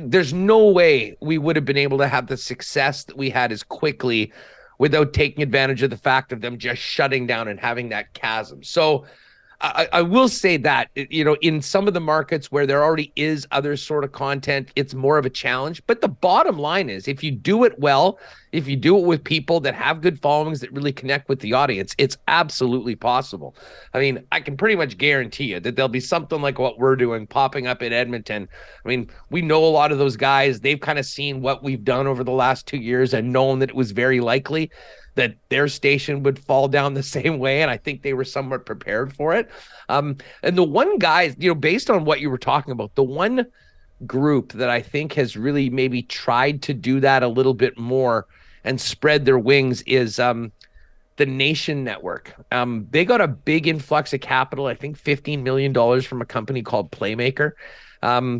There's no way we would have been able to have the success that we had as quickly without taking advantage of the fact of them just shutting down and having that chasm. So I will say that, in some of the markets where there already is other sort of content, it's more of a challenge. But the bottom line is, if you do it well, if you do it with people that have good followings that really connect with the audience, it's absolutely possible. I can pretty much guarantee you that there'll be something like what we're doing popping up in Edmonton. We know a lot of those guys. They've kind of seen what we've done over the last 2 years and known that it was very likely that their station would fall down the same way. And I think they were somewhat prepared for it. And the one guy, based on what you were talking about, the one group that I think has really maybe tried to do that a little bit more and spread their wings is the Nation Network. They got a big influx of capital, I think $15 million from a company called Playmaker.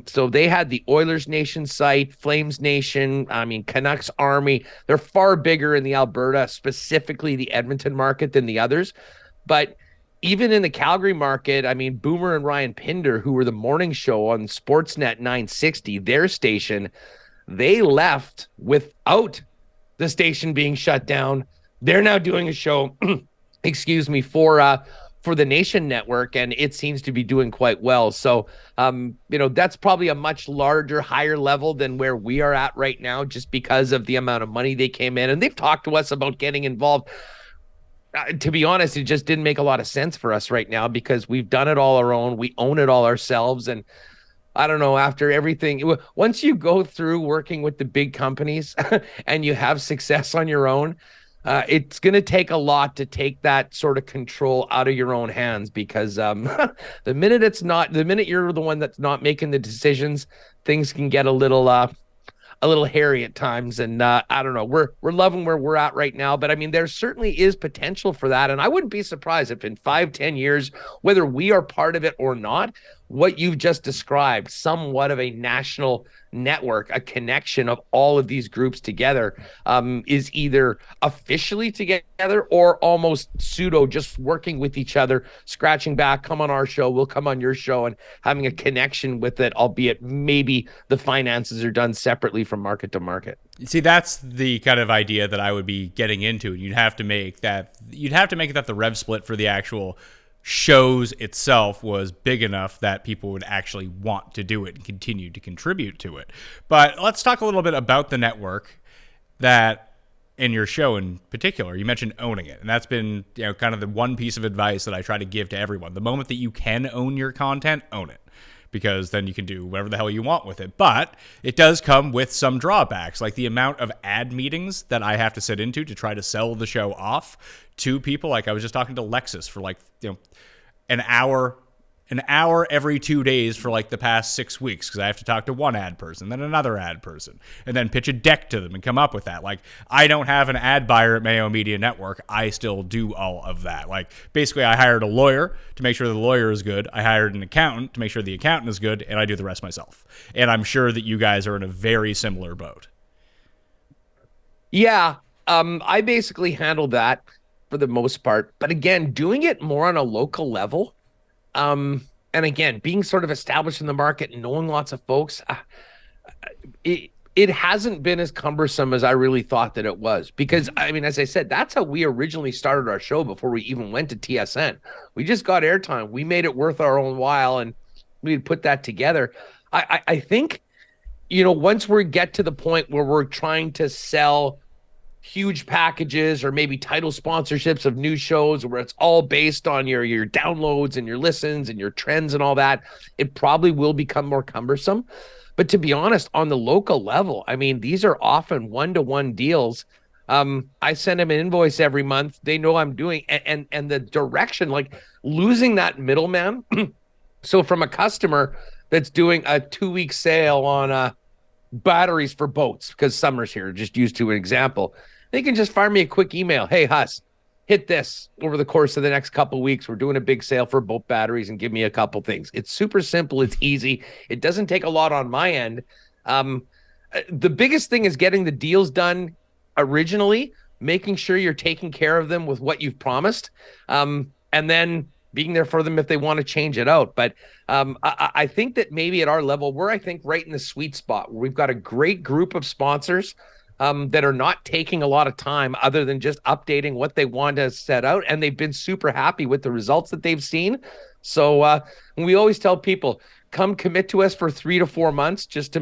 So they had the Oilers Nation site, Flames Nation, Canucks Army. They're far bigger in the Alberta, specifically the Edmonton market, than the others. But even in the Calgary market, Boomer and Ryan Pinder, who were the morning show on Sportsnet 960, their station, they left without the station being shut down. They're now doing a show, for the Nation Network, and it seems to be doing quite well. So, that's probably a much larger, higher level than where we are at right now, just because of the amount of money they came in. And they've talked to us about getting involved. To be honest, it just didn't make a lot of sense for us right now because we've done it all our own. We own it all ourselves. And I don't know, after everything, once you go through working with the big companies and you have success on your own, it's going to take a lot to take that sort of control out of your own hands because the minute you're the one that's not making the decisions, things can get a little hairy at times. And I don't know, we're loving where we're at right now, but there certainly is potential for that. And I wouldn't be surprised if in 5-10 years, whether we are part of it or not, what you've just described, somewhat of a national network, a connection of all of these groups together, is either officially together or almost pseudo, just working with each other, scratching back, come on our show, we'll come on your show, and having a connection with it, albeit maybe the finances are done separately from market to market. See, that's the kind of idea that I would be getting into. You'd have to make that the rev split for the actual shows itself was big enough that people would actually want to do it and continue to contribute to it. But let's talk a little bit about the network that in your show in particular, you mentioned owning it. And that's been, kind of the one piece of advice that I try to give to everyone. The moment that you can own your content, own it. Because then you can do whatever the hell you want with it. But it does come with some drawbacks, like the amount of ad meetings that I have to sit into to try to sell the show off to people. Like I was just talking to Lexus for an hour every 2 days for the past 6 weeks because I have to talk to one ad person, then another ad person, and then pitch a deck to them and come up with that. I don't have an ad buyer at Mayo Media Network. I still do all of that. Basically, I hired a lawyer to make sure the lawyer is good. I hired an accountant to make sure the accountant is good, and I do the rest myself. And I'm sure that you guys are in a very similar boat. Yeah, I basically handled that for the most part. But again, doing it more on a local level, and again, being sort of established in the market and knowing lots of folks, it hasn't been as cumbersome as I really thought that it was. Because, as I said, that's how we originally started our show before we even went to TSN. We just got airtime. We made it worth our own while, and we'd put that together. I think, once we get to the point where we're trying to sell huge packages or maybe title sponsorships of new shows where it's all based on your downloads and your listens and your trends and all that, it probably will become more cumbersome. But to be honest, on the local level, I mean, these are often one-to-one deals. I send them an invoice every month. They know I'm doing, and the direction, like losing that middleman. So from a customer that's doing a 2-week sale on batteries for boats, because summer's here, just used to an example, they can just fire me a quick email. Hey, Huss, hit this over the course of the next couple of weeks. We're doing a big sale for boat batteries and give me a couple things. It's super simple. It's easy. It doesn't take a lot on my end. The biggest thing is getting the deals done originally, making sure you're taking care of them with what you've promised, and then being there for them if they want to change it out. But I think that maybe at our level, we're, I think, right in the sweet spot where we've got a great group of sponsors that are not taking a lot of time other than just updating what they want to set out. And they've been super happy with the results that they've seen. So we always tell people, come commit to us for 3 to 4 months just to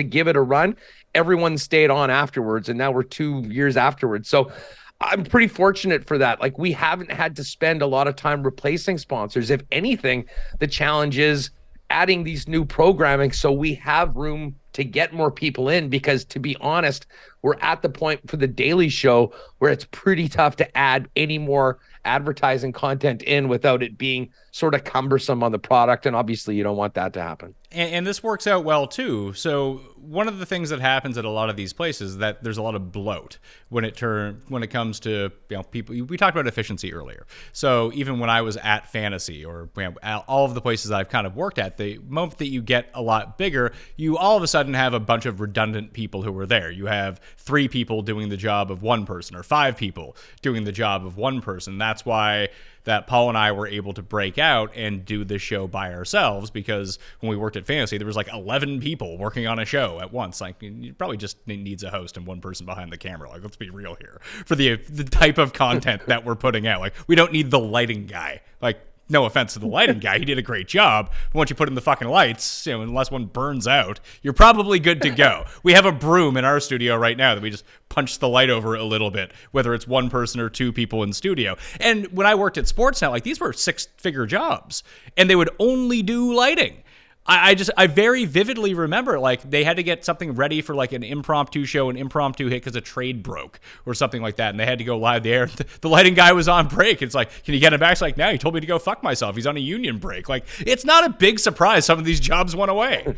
give it a run. Everyone stayed on afterwards, and now we're 2 years afterwards. So I'm pretty fortunate for that. Like, we haven't had to spend a lot of time replacing sponsors. If anything, the challenge is adding these new programming so we have room to get more people in, because to be honest, we're at the point for the daily show where it's pretty tough to add any more advertising content in without it being sort of cumbersome on the product. And obviously you don't want that to happen. And this works out well too. So one of the things that happens at a lot of these places is that there's a lot of bloat when it comes to, you know, people. We talked about efficiency earlier. So even when I was at Fantasy, or, you know, all of the places I've kind of worked at, the moment that you get a lot bigger, you all of a sudden have a bunch of redundant people who are there. You have 3 people doing the job of one person, or 5 people doing the job of one person. That's why that Paul and I were able to break out and do this show by ourselves, because when we worked at Fantasy, there was like 11 people working on a show at once. Like, it probably just needs a host and one person behind the camera. Like, let's be real here. For the type of content that we're putting out, like, we don't need the lighting guy. Like, no offense to the lighting guy, he did a great job. But once you put in the fucking lights, you know, unless one burns out, you're probably good to go. We have a broom in our studio right now that we just punch the light over a little bit, whether it's one person or 2 people in studio. And when I worked at Sportsnet, like, these were 6-figure jobs, and they would only do lighting. I very vividly remember, like, they had to get something ready for like an impromptu show, an impromptu hit because a trade broke or something like that, and they had to go live there. The lighting guy was on break. It's like, can you get him back? It's like, no, he told me to go fuck myself. He's on a union break. Like, it's not a big surprise some of these jobs went away.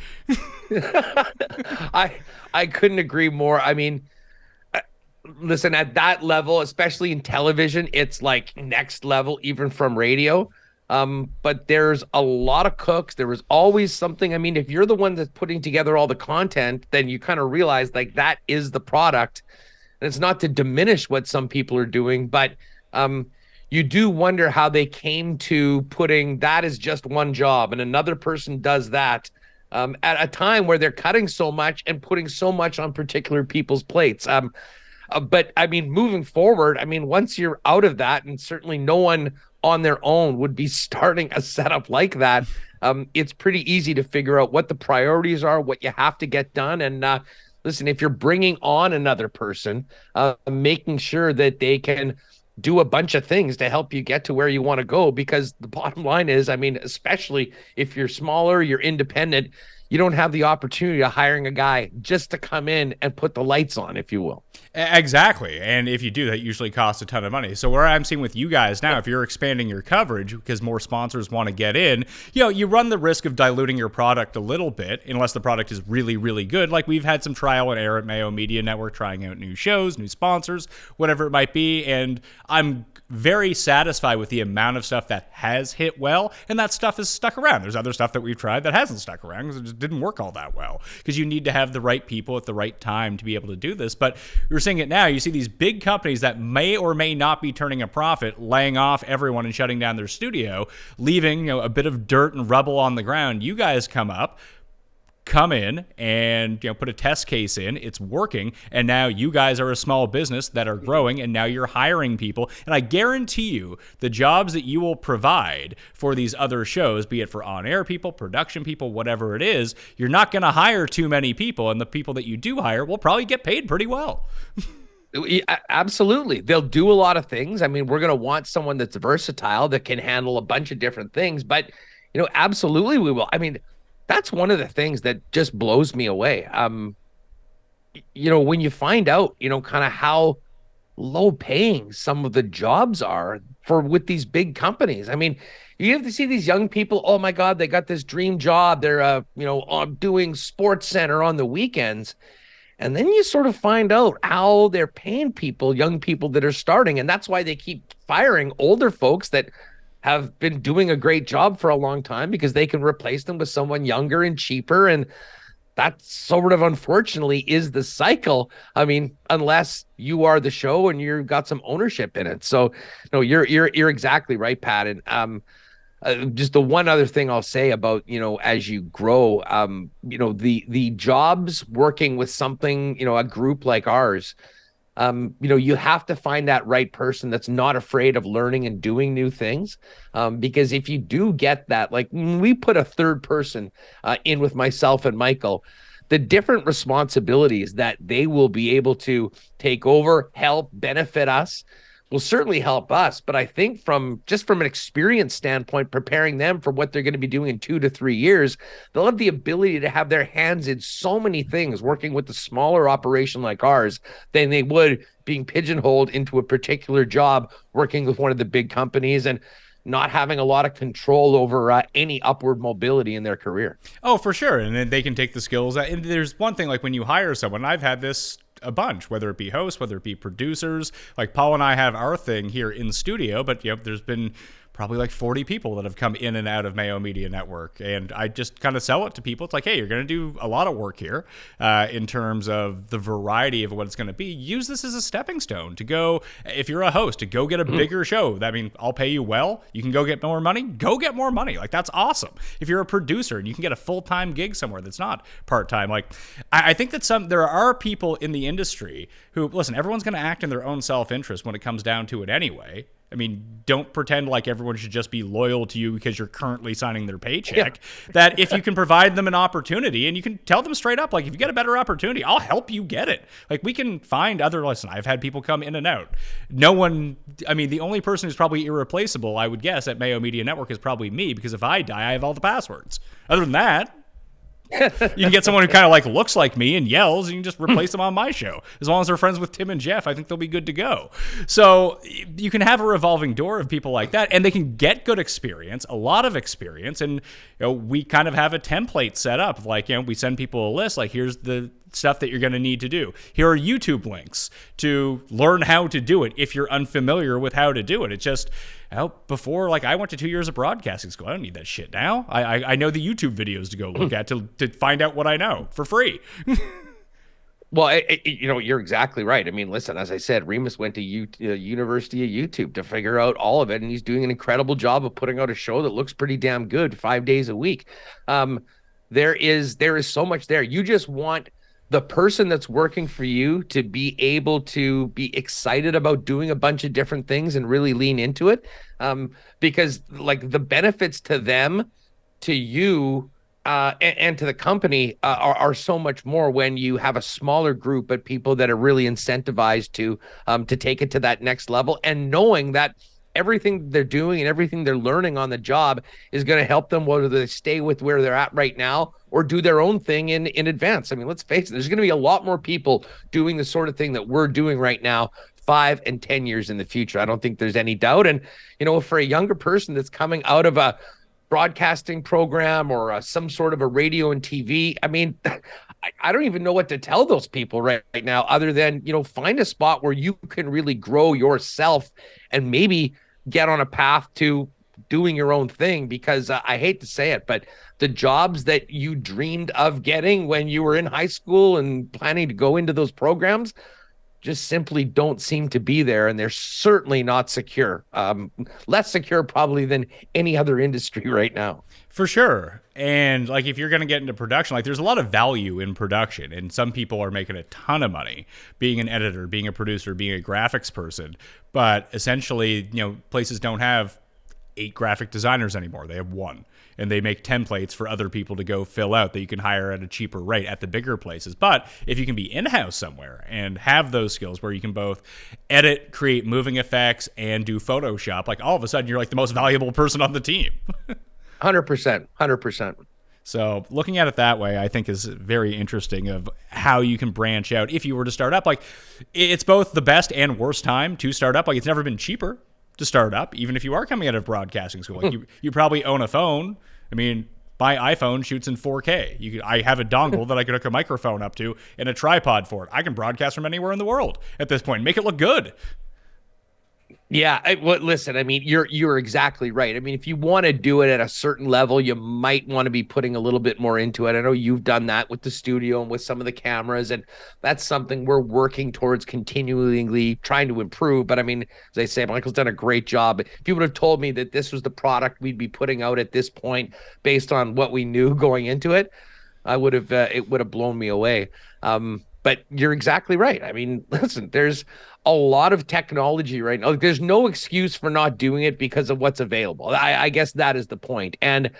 I couldn't agree more. I mean, listen, at that level, especially in television, it's like next level, even from radio. But there's a lot of cooks. There was always something. I mean, if you're the one that's putting together all the content, then you kind of realize, like, that is the product. And it's not to diminish what some people are doing, but you do wonder how they came to putting that as just one job and another person does that at a time where they're cutting so much and putting so much on particular people's plates. But I mean, moving forward, I mean, once you're out of that, and certainly no one on their own would be starting a setup like that, it's pretty easy to figure out what the priorities are, what you have to get done. And listen, if you're bringing on another person, making sure that they can do a bunch of things to help you get to where you want to go, because the bottom line is, I mean, especially if you're smaller, you're independent, you don't have the opportunity of hiring a guy just to come in and put the lights on, if you will. Exactly. And if you do, that usually costs a ton of money. So where I'm seeing with you guys now, if you're expanding your coverage because more sponsors want to get in, you know, you run the risk of diluting your product a little bit unless the product is really, really good. Like, we've had some trial and error at Mayo Media Network, trying out new shows, new sponsors, whatever it might be. And I'm very satisfied with the amount of stuff that has hit well, and that stuff has stuck around. There's other stuff that we've tried that hasn't stuck around because it just didn't work all that well, because you need to have the right people at the right time to be able to do this. But you're seeing it now. You see these big companies that may or may not be turning a profit, laying off everyone and shutting down their studio, leaving, you know, a bit of dirt and rubble on the ground. You guys come in and, you know, put a test case in, it's working, and now you guys are a small business that are growing, and now you're hiring people. And I guarantee you the jobs that you will provide for these other shows, be it for on-air people, production people, whatever it is, you're not going to hire too many people, and the people that you do hire will probably get paid pretty well. Absolutely. They'll do a lot of things. I mean, we're going to want someone that's versatile that can handle a bunch of different things, but absolutely we will. I mean, that's one of the things that just blows me away. When you find out, kind of how low paying some of the jobs are with these big companies. I mean, you have to see these young people. Oh my God, they got this dream job. They're, doing Sports Center on the weekends. And then you sort of find out how they're paying young people that are starting. And that's why they keep firing older folks that have been doing a great job for a long time, because they can replace them with someone younger and cheaper. And that sort of, unfortunately, is the cycle. I mean, unless you are the show and you've got some ownership in it. So, no, you're exactly right, Pat. And just the one other thing I'll say about, as you grow, the jobs working with something, a group like ours, you have to find that right person that's not afraid of learning and doing new things. Because if you do get that, like when we put a third person in with myself and Michael, the different responsibilities that they will be able to take over, help, benefit us, will certainly help us. But I think from an experience standpoint, preparing them for what they're going to be doing in 2 to 3 years, they'll have the ability to have their hands in so many things working with a smaller operation like ours than they would being pigeonholed into a particular job working with one of the big companies and not having a lot of control over any upward mobility in their career. Oh, for sure. And then they can take the skills. And there's one thing, like when you hire someone, I've had this a bunch, whether it be hosts, whether it be producers. Like Paul and I have our thing here in studio, but there's been probably like 40 people that have come in and out of Mayo Media Network. And I just kind of sell it to people. It's like, hey, you're going to do a lot of work here in terms of the variety of what it's going to be. Use this as a stepping stone to go, if you're a host, to go get a bigger show. I mean, I'll pay you well. You can go get more money. Go get more money. Like, that's awesome. If you're a producer and you can get a full-time gig somewhere that's not part-time. Like, I think that there are people in the industry who, listen, everyone's going to act in their own self-interest when it comes down to it anyway. I mean, don't pretend like everyone should just be loyal to you because you're currently signing their paycheck. Yeah. That if you can provide them an opportunity, and you can tell them straight up, like, if you get a better opportunity, I'll help you get it. Like, we can find listen, I've had people come in and out. The only person who's probably irreplaceable, I would guess, at Mayo Media Network is probably me, because if I die, I have all the passwords. Other than that, you can get someone who kind of like looks like me and yells, and you can just replace them on my show. As long as they're friends with Tim and Jeff, I think they'll be good to go. So you can have a revolving door of people like that, and they can get good experience, a lot of experience. And we kind of have a template set up. Like, we send people a list, like, here's the stuff that you're going to need to do. Here are YouTube links to learn how to do it if you're unfamiliar with how to do it. It's just, before, like, I went to 2 years of broadcasting school. I don't need that shit now. I know the YouTube videos to go look at to find out what I know for free. Well, you're exactly right. I mean, listen, as I said, Remus went to University of YouTube to figure out all of it, and he's doing an incredible job of putting out a show that looks pretty damn good 5 days a week. There is so much there. You just want the person that's working for you to be able to be excited about doing a bunch of different things and really lean into it. Because like the benefits to them, to you, and to the company are so much more when you have a smaller group of people that are really incentivized to take it to that next level, and knowing that everything they're doing and everything they're learning on the job is going to help them, whether they stay with where they're at right now or do their own thing in advance. I mean, let's face it, there's going to be a lot more people doing the sort of thing that we're doing right now 5 and 10 years in the future. I don't think there's any doubt. And, for a younger person that's coming out of a broadcasting program or some sort of a radio and TV, I mean, I don't even know what to tell those people right now, other than, find a spot where you can really grow yourself and maybe get on a path to doing your own thing. Because I hate to say it, but the jobs that you dreamed of getting when you were in high school and planning to go into those programs just simply don't seem to be there. And they're certainly not secure. Less secure probably than any other industry right now. For sure. And like, if you're going to get into production, like, there's a lot of value in production, and some people are making a ton of money being an editor, being a producer, being a graphics person. But essentially, places don't have 8 graphic designers anymore. They have 1. and they make templates for other people to go fill out that you can hire at a cheaper rate at the bigger places. But if you can be in-house somewhere and have those skills where you can both edit, create moving effects, and do Photoshop, like all of a sudden you're like the most valuable person on the team. 100%. So looking at it that way, I think is very interesting of how you can branch out if you were to start up. Like, it's both the best and worst time to start up. Like, it's never been cheaper to start up, even if you are coming out of broadcasting school. Like, you probably own a phone. I mean, my iPhone shoots in 4K. I have a dongle that I can hook a microphone up to and a tripod for it. I can broadcast from anywhere in the world at this point and make it look good. Yeah, listen, I mean, you're exactly right. I mean, if you want to do it at a certain level, you might want to be putting a little bit more into it. I know you've done that with the studio and with some of the cameras, and that's something we're working towards continually trying to improve. But I mean, as I say, Michael's done a great job. If you would have told me that this was the product we'd be putting out at this point based on what we knew going into it, it would have blown me away. But you're exactly right. I mean, listen, there's a lot of technology right now. There's no excuse for not doing it because of what's available. I guess that is the point. And,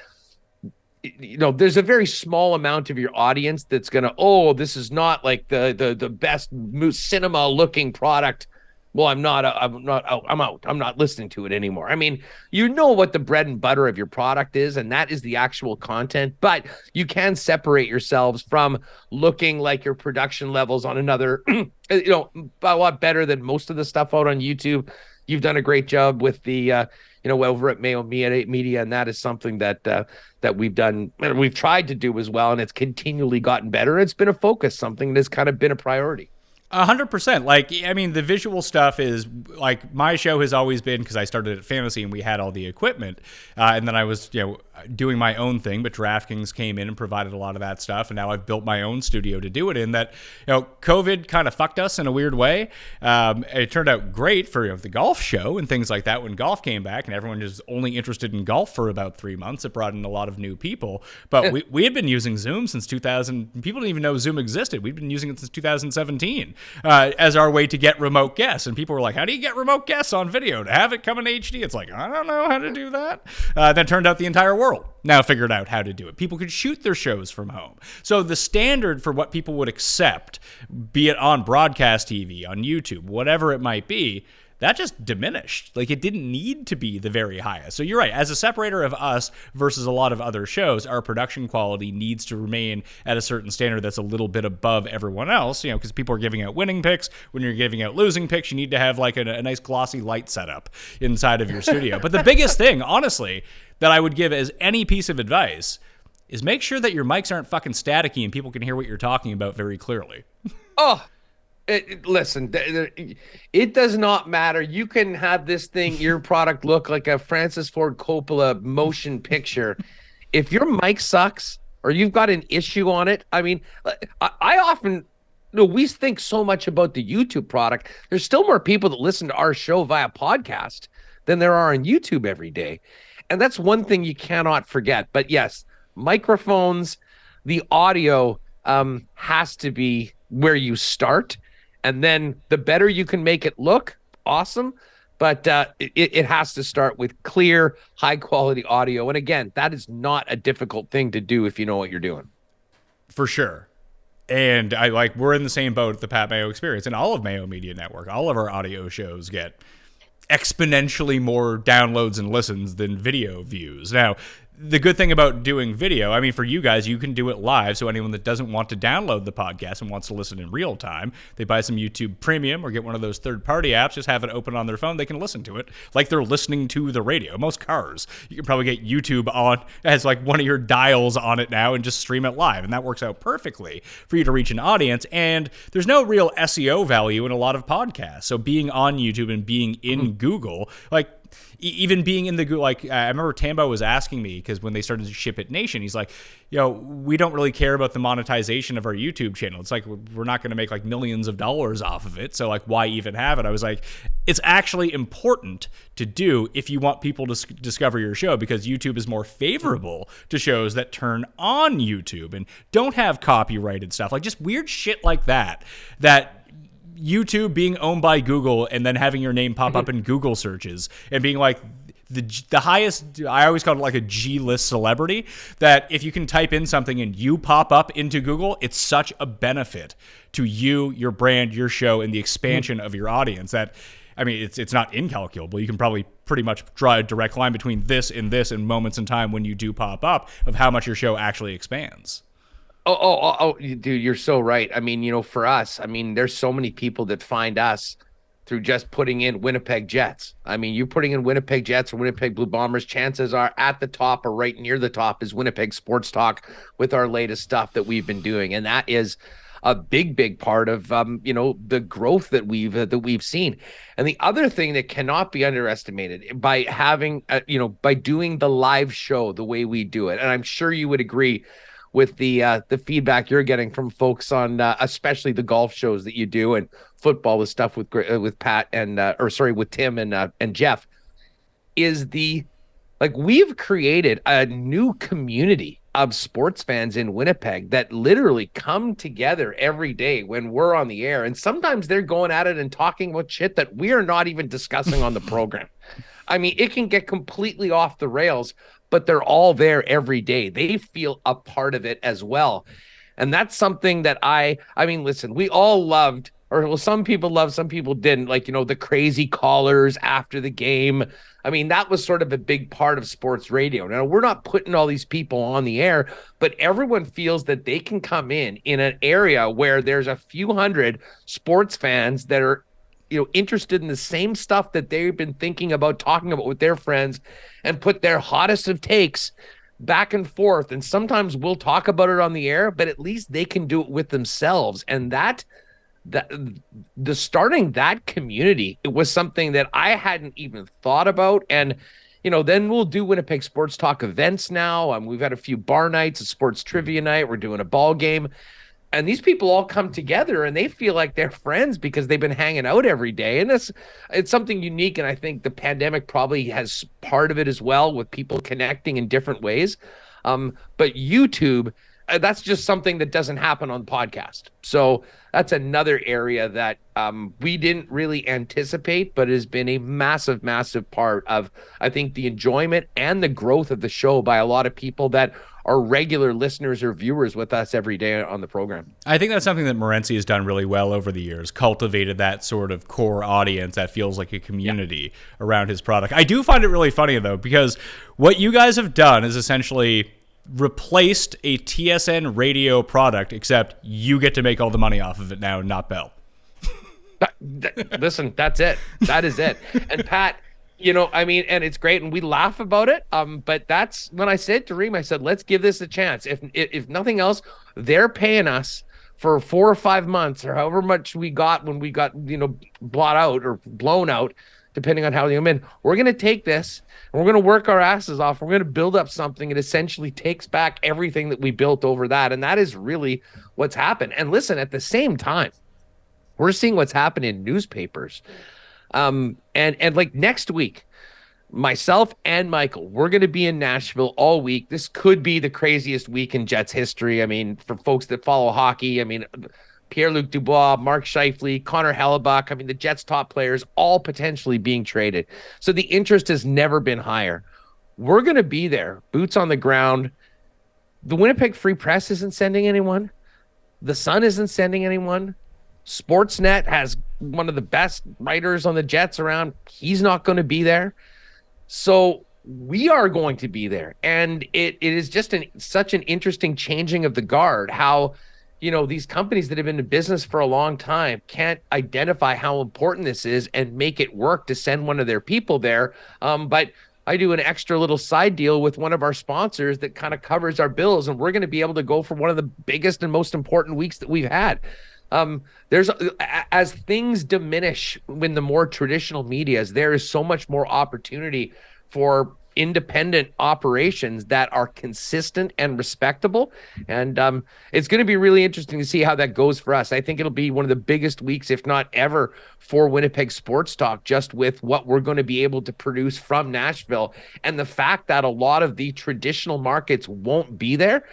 you know, there's a very small amount of your audience that's going to, this is not like the best cinema looking product. Well, I'm out. I'm not listening to it anymore. I mean, you know what the bread and butter of your product is, and that is the actual content, but you can separate yourselves from looking like your production levels on another, a lot better than most of the stuff out on YouTube. You've done a great job with the, over at Mayo Media, and that is something that we've done, and we've tried to do as well, and it's continually gotten better. It's been a focus, something that's kind of been a priority. 100%. Like, I mean, the visual stuff is like, my show has always been, because I started at Fantasy and we had all the equipment, and then I was, doing my own thing, but DraftKings came in and provided a lot of that stuff, and now I've built my own studio to do it in. That, COVID kind of fucked us in a weird way. It turned out great for the golf show and things like that when golf came back, and everyone was only interested in golf for about 3 months. It brought in a lot of new people, but we had been using Zoom since 2000. People didn't even know Zoom existed. We'd been using it since 2017 as our way to get remote guests, and people were like, how do you get remote guests on video to have it come in HD? It's like, I don't know how to do that. That turned out the entire world now figured out how to do it. People could shoot their shows from home. So the standard for what people would accept, be it on broadcast TV, on YouTube, whatever it might be, that just diminished. Like, it didn't need to be the very highest. So you're right. As a separator of us versus a lot of other shows, our production quality needs to remain at a certain standard that's a little bit above everyone else, because people are giving out winning picks. When you're giving out losing picks, you need to have like a nice glossy light setup inside of your studio. But the biggest thing, honestly, that I would give as any piece of advice is make sure that your mics aren't fucking staticky and people can hear what you're talking about very clearly. Listen, it does not matter. You can have this thing, your product, look like a Francis Ford Coppola motion picture. If your mic sucks or you've got an issue on it, I mean, I often, we think so much about the YouTube product. There's still more people that listen to our show via podcast than there are on YouTube every day. And that's one thing you cannot forget. But yes, microphones, the audio has to be where you start. And then the better you can make it look, awesome. But it has to start with clear, high-quality audio. And again, that is not a difficult thing to do if you know what you're doing. For sure. And we're in the same boat at the Pat Mayo Experience and all of Mayo Media Network. All of our audio shows get exponentially more downloads and listens than video views. Now, the good thing about doing video, I mean, for you guys, you can do it live. So anyone that doesn't want to download the podcast and wants to listen in real time, they buy some YouTube Premium or get one of those third-party apps, just have it open on their phone. They can listen to it like they're listening to the radio. Most cars, you can probably get YouTube on as like one of your dials on it now and just stream it live. And that works out perfectly for you to reach an audience. And there's no real SEO value in a lot of podcasts. So being on YouTube and being in Google, like, even being in the, I remember Tambo was asking me, because when they started to ship it Nation, he's like, we don't really care about the monetization of our YouTube channel. It's like, we're not going to make like millions of dollars off of it. So like, why even have it? I was like, it's actually important to do if you want people to discover your show, because YouTube is more favorable to shows that turn on YouTube and don't have copyrighted stuff, like just weird shit like that YouTube being owned by Google and then having your name pop up in Google searches and being like, the highest, I always call it like a G-list celebrity, that if you can type in something and you pop up into Google, it's such a benefit to you, your brand, your show, and the expansion of your audience that, I mean, it's not incalculable. You can probably pretty much draw a direct line between this and moments in time when you do pop up of how much your show actually expands. Dude, you're so right. I mean, for us, I mean, there's so many people that find us through just putting in Winnipeg Jets. I mean, you putting in Winnipeg Jets or Winnipeg Blue Bombers, chances are at the top or right near the top is Winnipeg Sports Talk with our latest stuff that we've been doing. And that is a big part of, the growth that we've seen. And the other thing that cannot be underestimated by having, by doing the live show the way we do it. And I'm sure you would agree with the feedback you're getting from folks on especially the golf shows that you do and football, the stuff with Pat and with Tim and Jeff, is we've created a new community of sports fans in Winnipeg that literally come together every day when we're on the air, and sometimes they're going at it and talking about shit that we are not even discussing on the program. I mean, it can get completely off the rails, but they're all there every day. They feel a part of it as well. And that's something that I mean, listen, we all loved, some people loved, some people didn't, the crazy callers after the game. I mean, that was sort of a big part of sports radio. Now, we're not putting all these people on the air, but everyone feels that they can come in an area where there's a few hundred sports fans that are interested in the same stuff that they've been thinking about talking about with their friends, and put their hottest of takes back and forth. And sometimes we'll talk about it on the air, but at least they can do it with themselves. And the starting that community, it was something that I hadn't even thought about. And, then we'll do Winnipeg Sports Talk events now. We've had a few bar nights, a sports trivia night. We're doing a ball game. And these people all come together and they feel like they're friends because they've been hanging out every day. And it's something unique. And I think the pandemic probably has part of it as well, with people connecting in different ways. But YouTube, that's just something that doesn't happen on podcast. So that's another area that we didn't really anticipate, but has been a massive part of, I think, the enjoyment and the growth of the show by a lot of people that are regular listeners or viewers with us every day on the program. I think that's something that Morency has done really well over the years, cultivated that sort of core audience that feels like a community around his product. I do find it really funny, though, because what you guys have done is essentially replaced a TSN radio product, except you get to make all the money off of it now, not Bell. Listen, that's it. That is it. And Pat, and it's great, and we laugh about it. But that's when I said to Reem, I said, let's give this a chance. If nothing else, they're paying us for 4 or 5 months, or however much we got when we got, bought out or blown out, depending on how they come in. We're going to take this and we're going to work our asses off. We're going to build up something that essentially takes back everything that we built over that. And that is really what's happened. And listen, at the same time, we're seeing what's happened in newspapers. And like next week, myself and Michael, we're going to be in Nashville all week. This could be the craziest week in Jets history. I mean, for folks that follow hockey, I mean, Pierre-Luc Dubois, Mark Scheifele, Connor Hellebuck, I mean, the Jets' top players, all potentially being traded. So the interest has never been higher. We're going to be there, boots on the ground. The Winnipeg Free Press isn't sending anyone. The Sun isn't sending anyone. Sportsnet has one of the best writers on the Jets around. He's not going to be there. So we are going to be there. And it is just such an interesting changing of the guard, how these companies that have been in business for a long time can't identify how important this is and make it work to send one of their people there. But I do an extra little side deal with one of our sponsors that kind of covers our bills, and we're going to be able to go for one of the biggest and most important weeks that we've had. As things diminish when the more traditional media is, there is so much more opportunity for independent operations that are consistent and respectable. And it's going to be really interesting to see how that goes for us. I think it'll be one of the biggest weeks, if not ever, for Winnipeg Sports Talk, just with what we're going to be able to produce from Nashville. And the fact that a lot of the traditional markets won't be there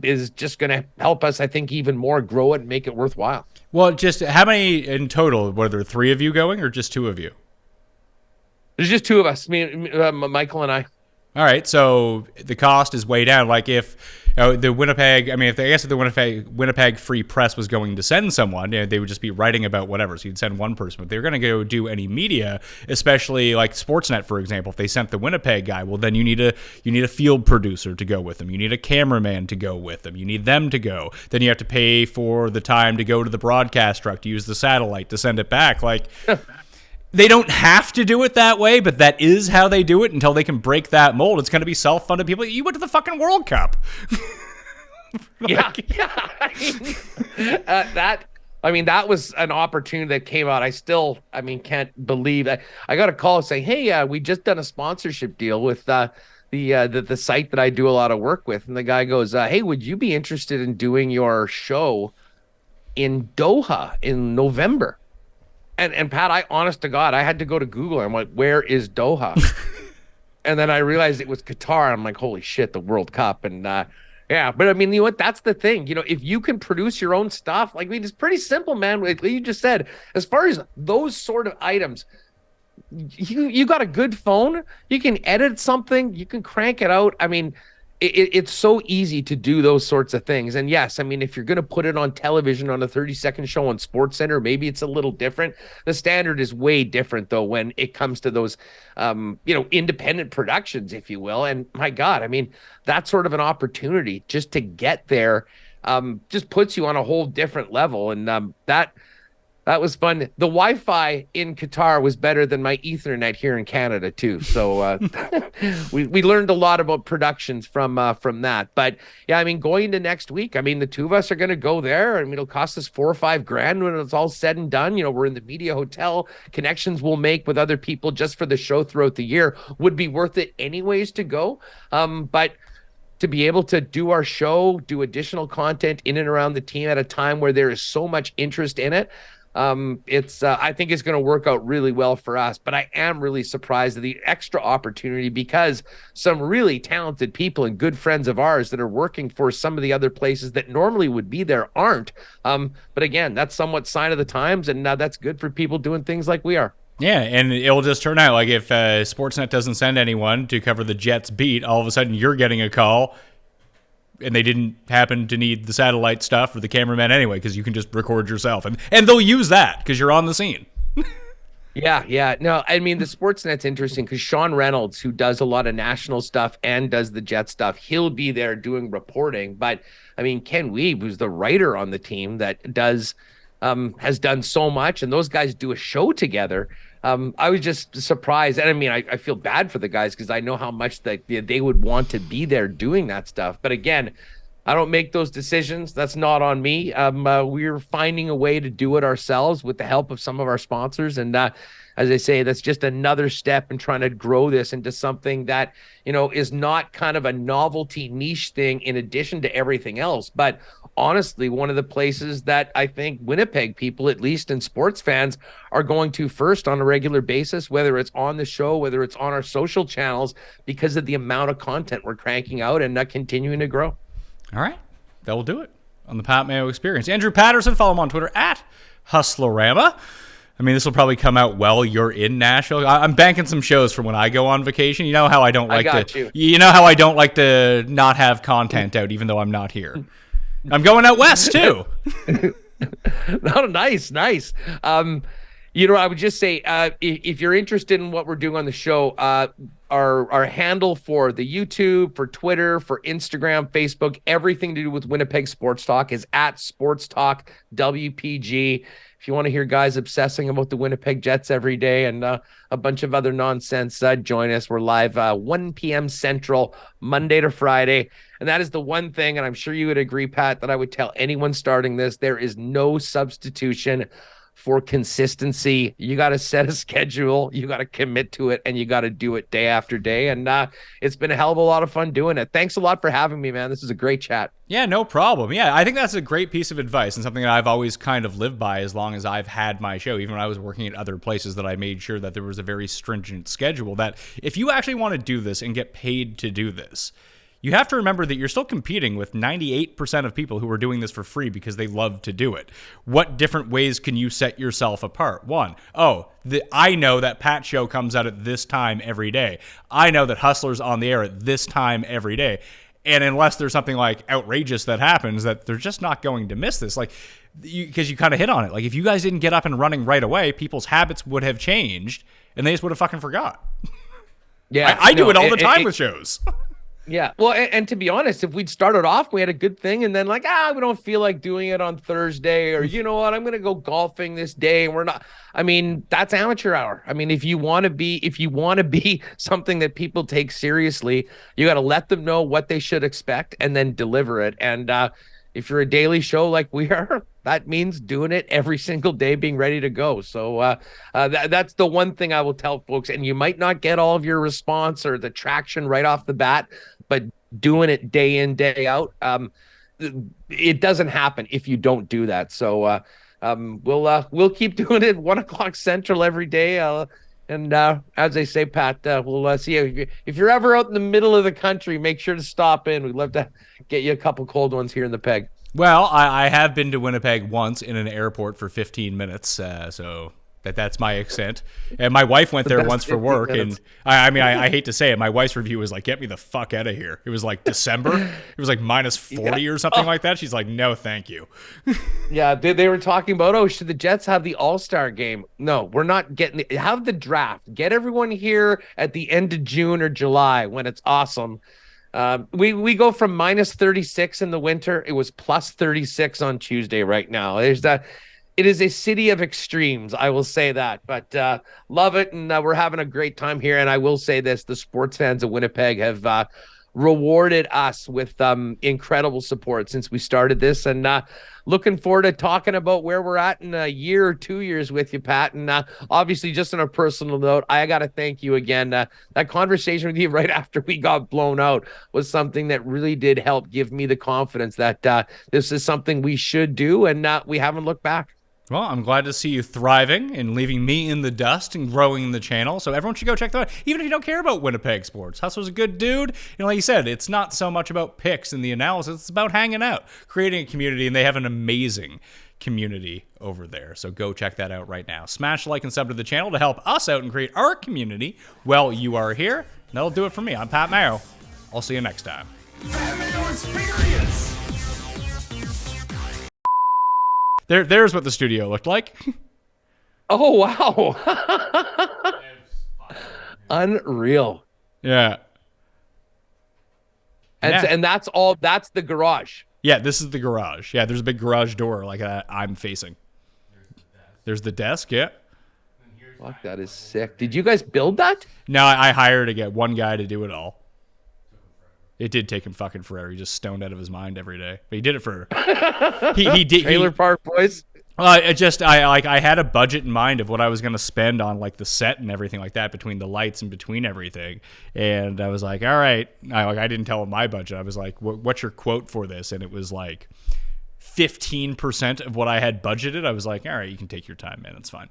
is just going to help us, I think, even more grow it and make it worthwhile. Well, just how many in total? Were there 3 of you going or just 2 of you? There's just two of us, Michael and I. All right, so the cost is way down. Like if the Winnipeg, if the Winnipeg Free Press was going to send someone, they would just be writing about whatever. So you'd send one person, but they're going to go do any media, especially like Sportsnet, for example. If they sent the Winnipeg guy, well, then you need a field producer to go with them. You need a cameraman to go with them. You need them to go. Then you have to pay for the time to go to the broadcast truck to use the satellite to send it back. Like. They don't have to do it that way, but that is how they do it until they can break that mold. It's going to be self-funded people. You went to the fucking World Cup. Yeah. That was an opportunity that came out. I still, can't believe that. I got a call saying, hey, we just done a sponsorship deal with the site that I do a lot of work with. And the guy goes, hey, would you be interested in doing your show in Doha in November? And Pat, honest to God, I had to go to Google. I'm like, where is Doha? And then I realized it was Qatar. I'm like, holy shit, the World Cup. And but you know what? That's the thing. If you can produce your own stuff, it's pretty simple, man. Like you just said, as far as those sort of items, you got a good phone, you can edit something, you can crank it out. It's so easy to do those sorts of things. And yes, if you're going to put it on television on a 30-second show on SportsCenter, maybe it's a little different. The standard is way different, though, when it comes to those, independent productions, if you will. And my God, that's sort of an opportunity just to get there, just puts you on a whole different level. And that was fun. The Wi-Fi in Qatar was better than my Ethernet here in Canada too. So we learned a lot about productions from that. But yeah, going into next week, the two of us are going to go there. It'll cost us $4 or $5 grand when it's all said and done. We're in the media hotel. Connections we'll make with other people just for the show throughout the year would be worth it anyways to go. But to be able to do our show, do additional content in and around the team at a time where there is so much interest in it. I think it's going to work out really well for us, but I am really surprised at the extra opportunity because some really talented people and good friends of ours that are working for some of the other places that normally would be there aren't. But again, that's somewhat sign of the times, and that's good for people doing things like we are. Yeah, and it'll just turn out like if Sportsnet doesn't send anyone to cover the Jets beat, all of a sudden you're getting a call. And they didn't happen to need the satellite stuff or the cameraman anyway, because you can just record yourself. And they'll use that because you're on the scene. Yeah. No, the Sportsnet's interesting because Sean Reynolds, who does a lot of national stuff and does the Jet stuff, he'll be there doing reporting. But, Ken Weeb, who's the writer on the team that does has done so much, and those guys do a show together. I was just surprised. And I feel bad for the guys because I know how much they would want to be there doing that stuff. But again, I don't make those decisions. That's not on me. We're finding a way to do it ourselves with the help of some of our sponsors. And as I say, that's just another step in trying to grow this into something that, is not kind of a novelty niche thing in addition to everything else. But honestly, one of the places that I think Winnipeg people, at least and sports fans, are going to first on a regular basis, whether it's on the show, whether it's on our social channels, because of the amount of content we're cranking out and continuing to grow. All right. That will do it on the Pat Mayo Experience. Andrew Paterson, follow him on Twitter at Hustlerama. This will probably come out while you're in Nashville. I'm banking some shows for when I go on vacation. You know how I don't like you know how I don't like to not have content out, even though I'm not here. I'm going out west too. No, nice. I would just say, if you're interested in what we're doing on the show, our handle for the YouTube, for Twitter, for Instagram, Facebook, everything to do with Winnipeg Sports Talk is at Sports Talk WPG. If you want to hear guys obsessing about the Winnipeg Jets every day and a bunch of other nonsense, join us. We're live 1 p.m. Central, Monday to Friday. And that is the one thing, and I'm sure you would agree, Pat, that I would tell anyone starting this, there is no substitution for consistency. You got to set a schedule, you got to commit to it, and you got to do it day after day. And it's been a hell of a lot of fun doing it. Thanks a lot for having me, man. This is a great chat. Yeah, no problem. Yeah, I think that's a great piece of advice and something that I've always kind of lived by as long as I've had my show. Even when I was working at other places, that I made sure that there was a very stringent schedule, that if you actually want to do this and get paid to do this, you have to remember that you're still competing with 98% of people who are doing this for free because they love to do it. What different ways can you set yourself apart? One, I know that Pat Show comes out at this time every day. I know that Hustler's on the air at this time every day. And unless there's something like outrageous that happens, that they're just not going to miss this. Like, because you kind of hit on it. Like, if you guys didn't get up and running right away, people's habits would have changed and they just would have fucking forgot. Yeah, I do it all the time with shows. Yeah. Well, and to be honest, if we'd started off, we had a good thing, and then like, we don't feel like doing it on Thursday, or you know what, I'm going to go golfing this day. And we're not, I mean, that's amateur hour. I mean, if you want to be something that people take seriously, you got to let them know what they should expect and then deliver it. And if you're a daily show like we are, that means doing it every single day, being ready to go. So that's the one thing I will tell folks. And you might not get all of your response or the traction right off the bat, but doing it day in, day out, it doesn't happen if you don't do that. So we'll keep doing it 1 o'clock Central every day. And as they say, Pat, we'll see you. If you're ever out in the middle of the country, make sure to stop in. We'd love to get you a couple cold ones here in the Peg. Well, I have been to Winnipeg once in an airport for 15 minutes, so that's my extent. And my wife went there once for work, and I hate to say it, my wife's review was like, "Get me the fuck out of here." It was like December. It was like minus 40 or something like that. She's like, "No, thank you." Yeah, they were talking about, should the Jets have the All-Star game? No, we're not getting have the draft. Get everyone here at the end of June or July when it's awesome. We go from minus 36 in the winter. It was plus 36 on Tuesday right now. It is a city of extremes, I will say that, but love it. And we're having a great time here. And I will say this, the sports fans of Winnipeg have rewarded us with incredible support since we started this, and looking forward to talking about where we're at in a year or 2 years with you, Pat. And obviously, just on a personal note, I got to thank you again. That conversation with you right after we got blown out was something that really did help give me the confidence that this is something we should do, and we haven't looked back. Well, I'm glad to see you thriving and leaving me in the dust and growing the channel. So everyone should go check that out. Even if you don't care about Winnipeg sports. Hustler's a good dude. You know, like you said, it's not so much about picks and the analysis. It's about hanging out, creating a community, and they have an amazing community over there. So go check that out right now. Smash like and sub to the channel to help us out and create our community while you are here. And that'll do it for me. I'm Pat Mayo. I'll see you next time. Pat Mayo Experience. There's what the studio looked like. Oh, wow. Unreal. Yeah. And that's the garage. Yeah, this is the garage. Yeah, there's a big garage door like I'm facing. There's the desk, yeah. Fuck, that is sick. Did you guys build that? No, I hired to get one guy to do it all. It did take him fucking forever. He just stoned out of his mind every day. But he did it for he did Trailer Park Boys. I had a budget in mind of what I was going to spend on like the set and everything like that, between the lights and between everything. And I was like, all right. I didn't tell him my budget. I was like, what's your quote for this? And it was like 15% of what I had budgeted. I was like, all right, you can take your time, man. It's fine.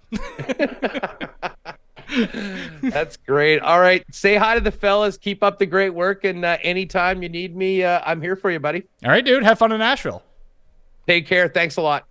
That's great. All right. Say hi to the fellas. Keep up the great work. And anytime you need me, I'm here for you, buddy. All right, dude. Have fun in Nashville. Take care. Thanks a lot.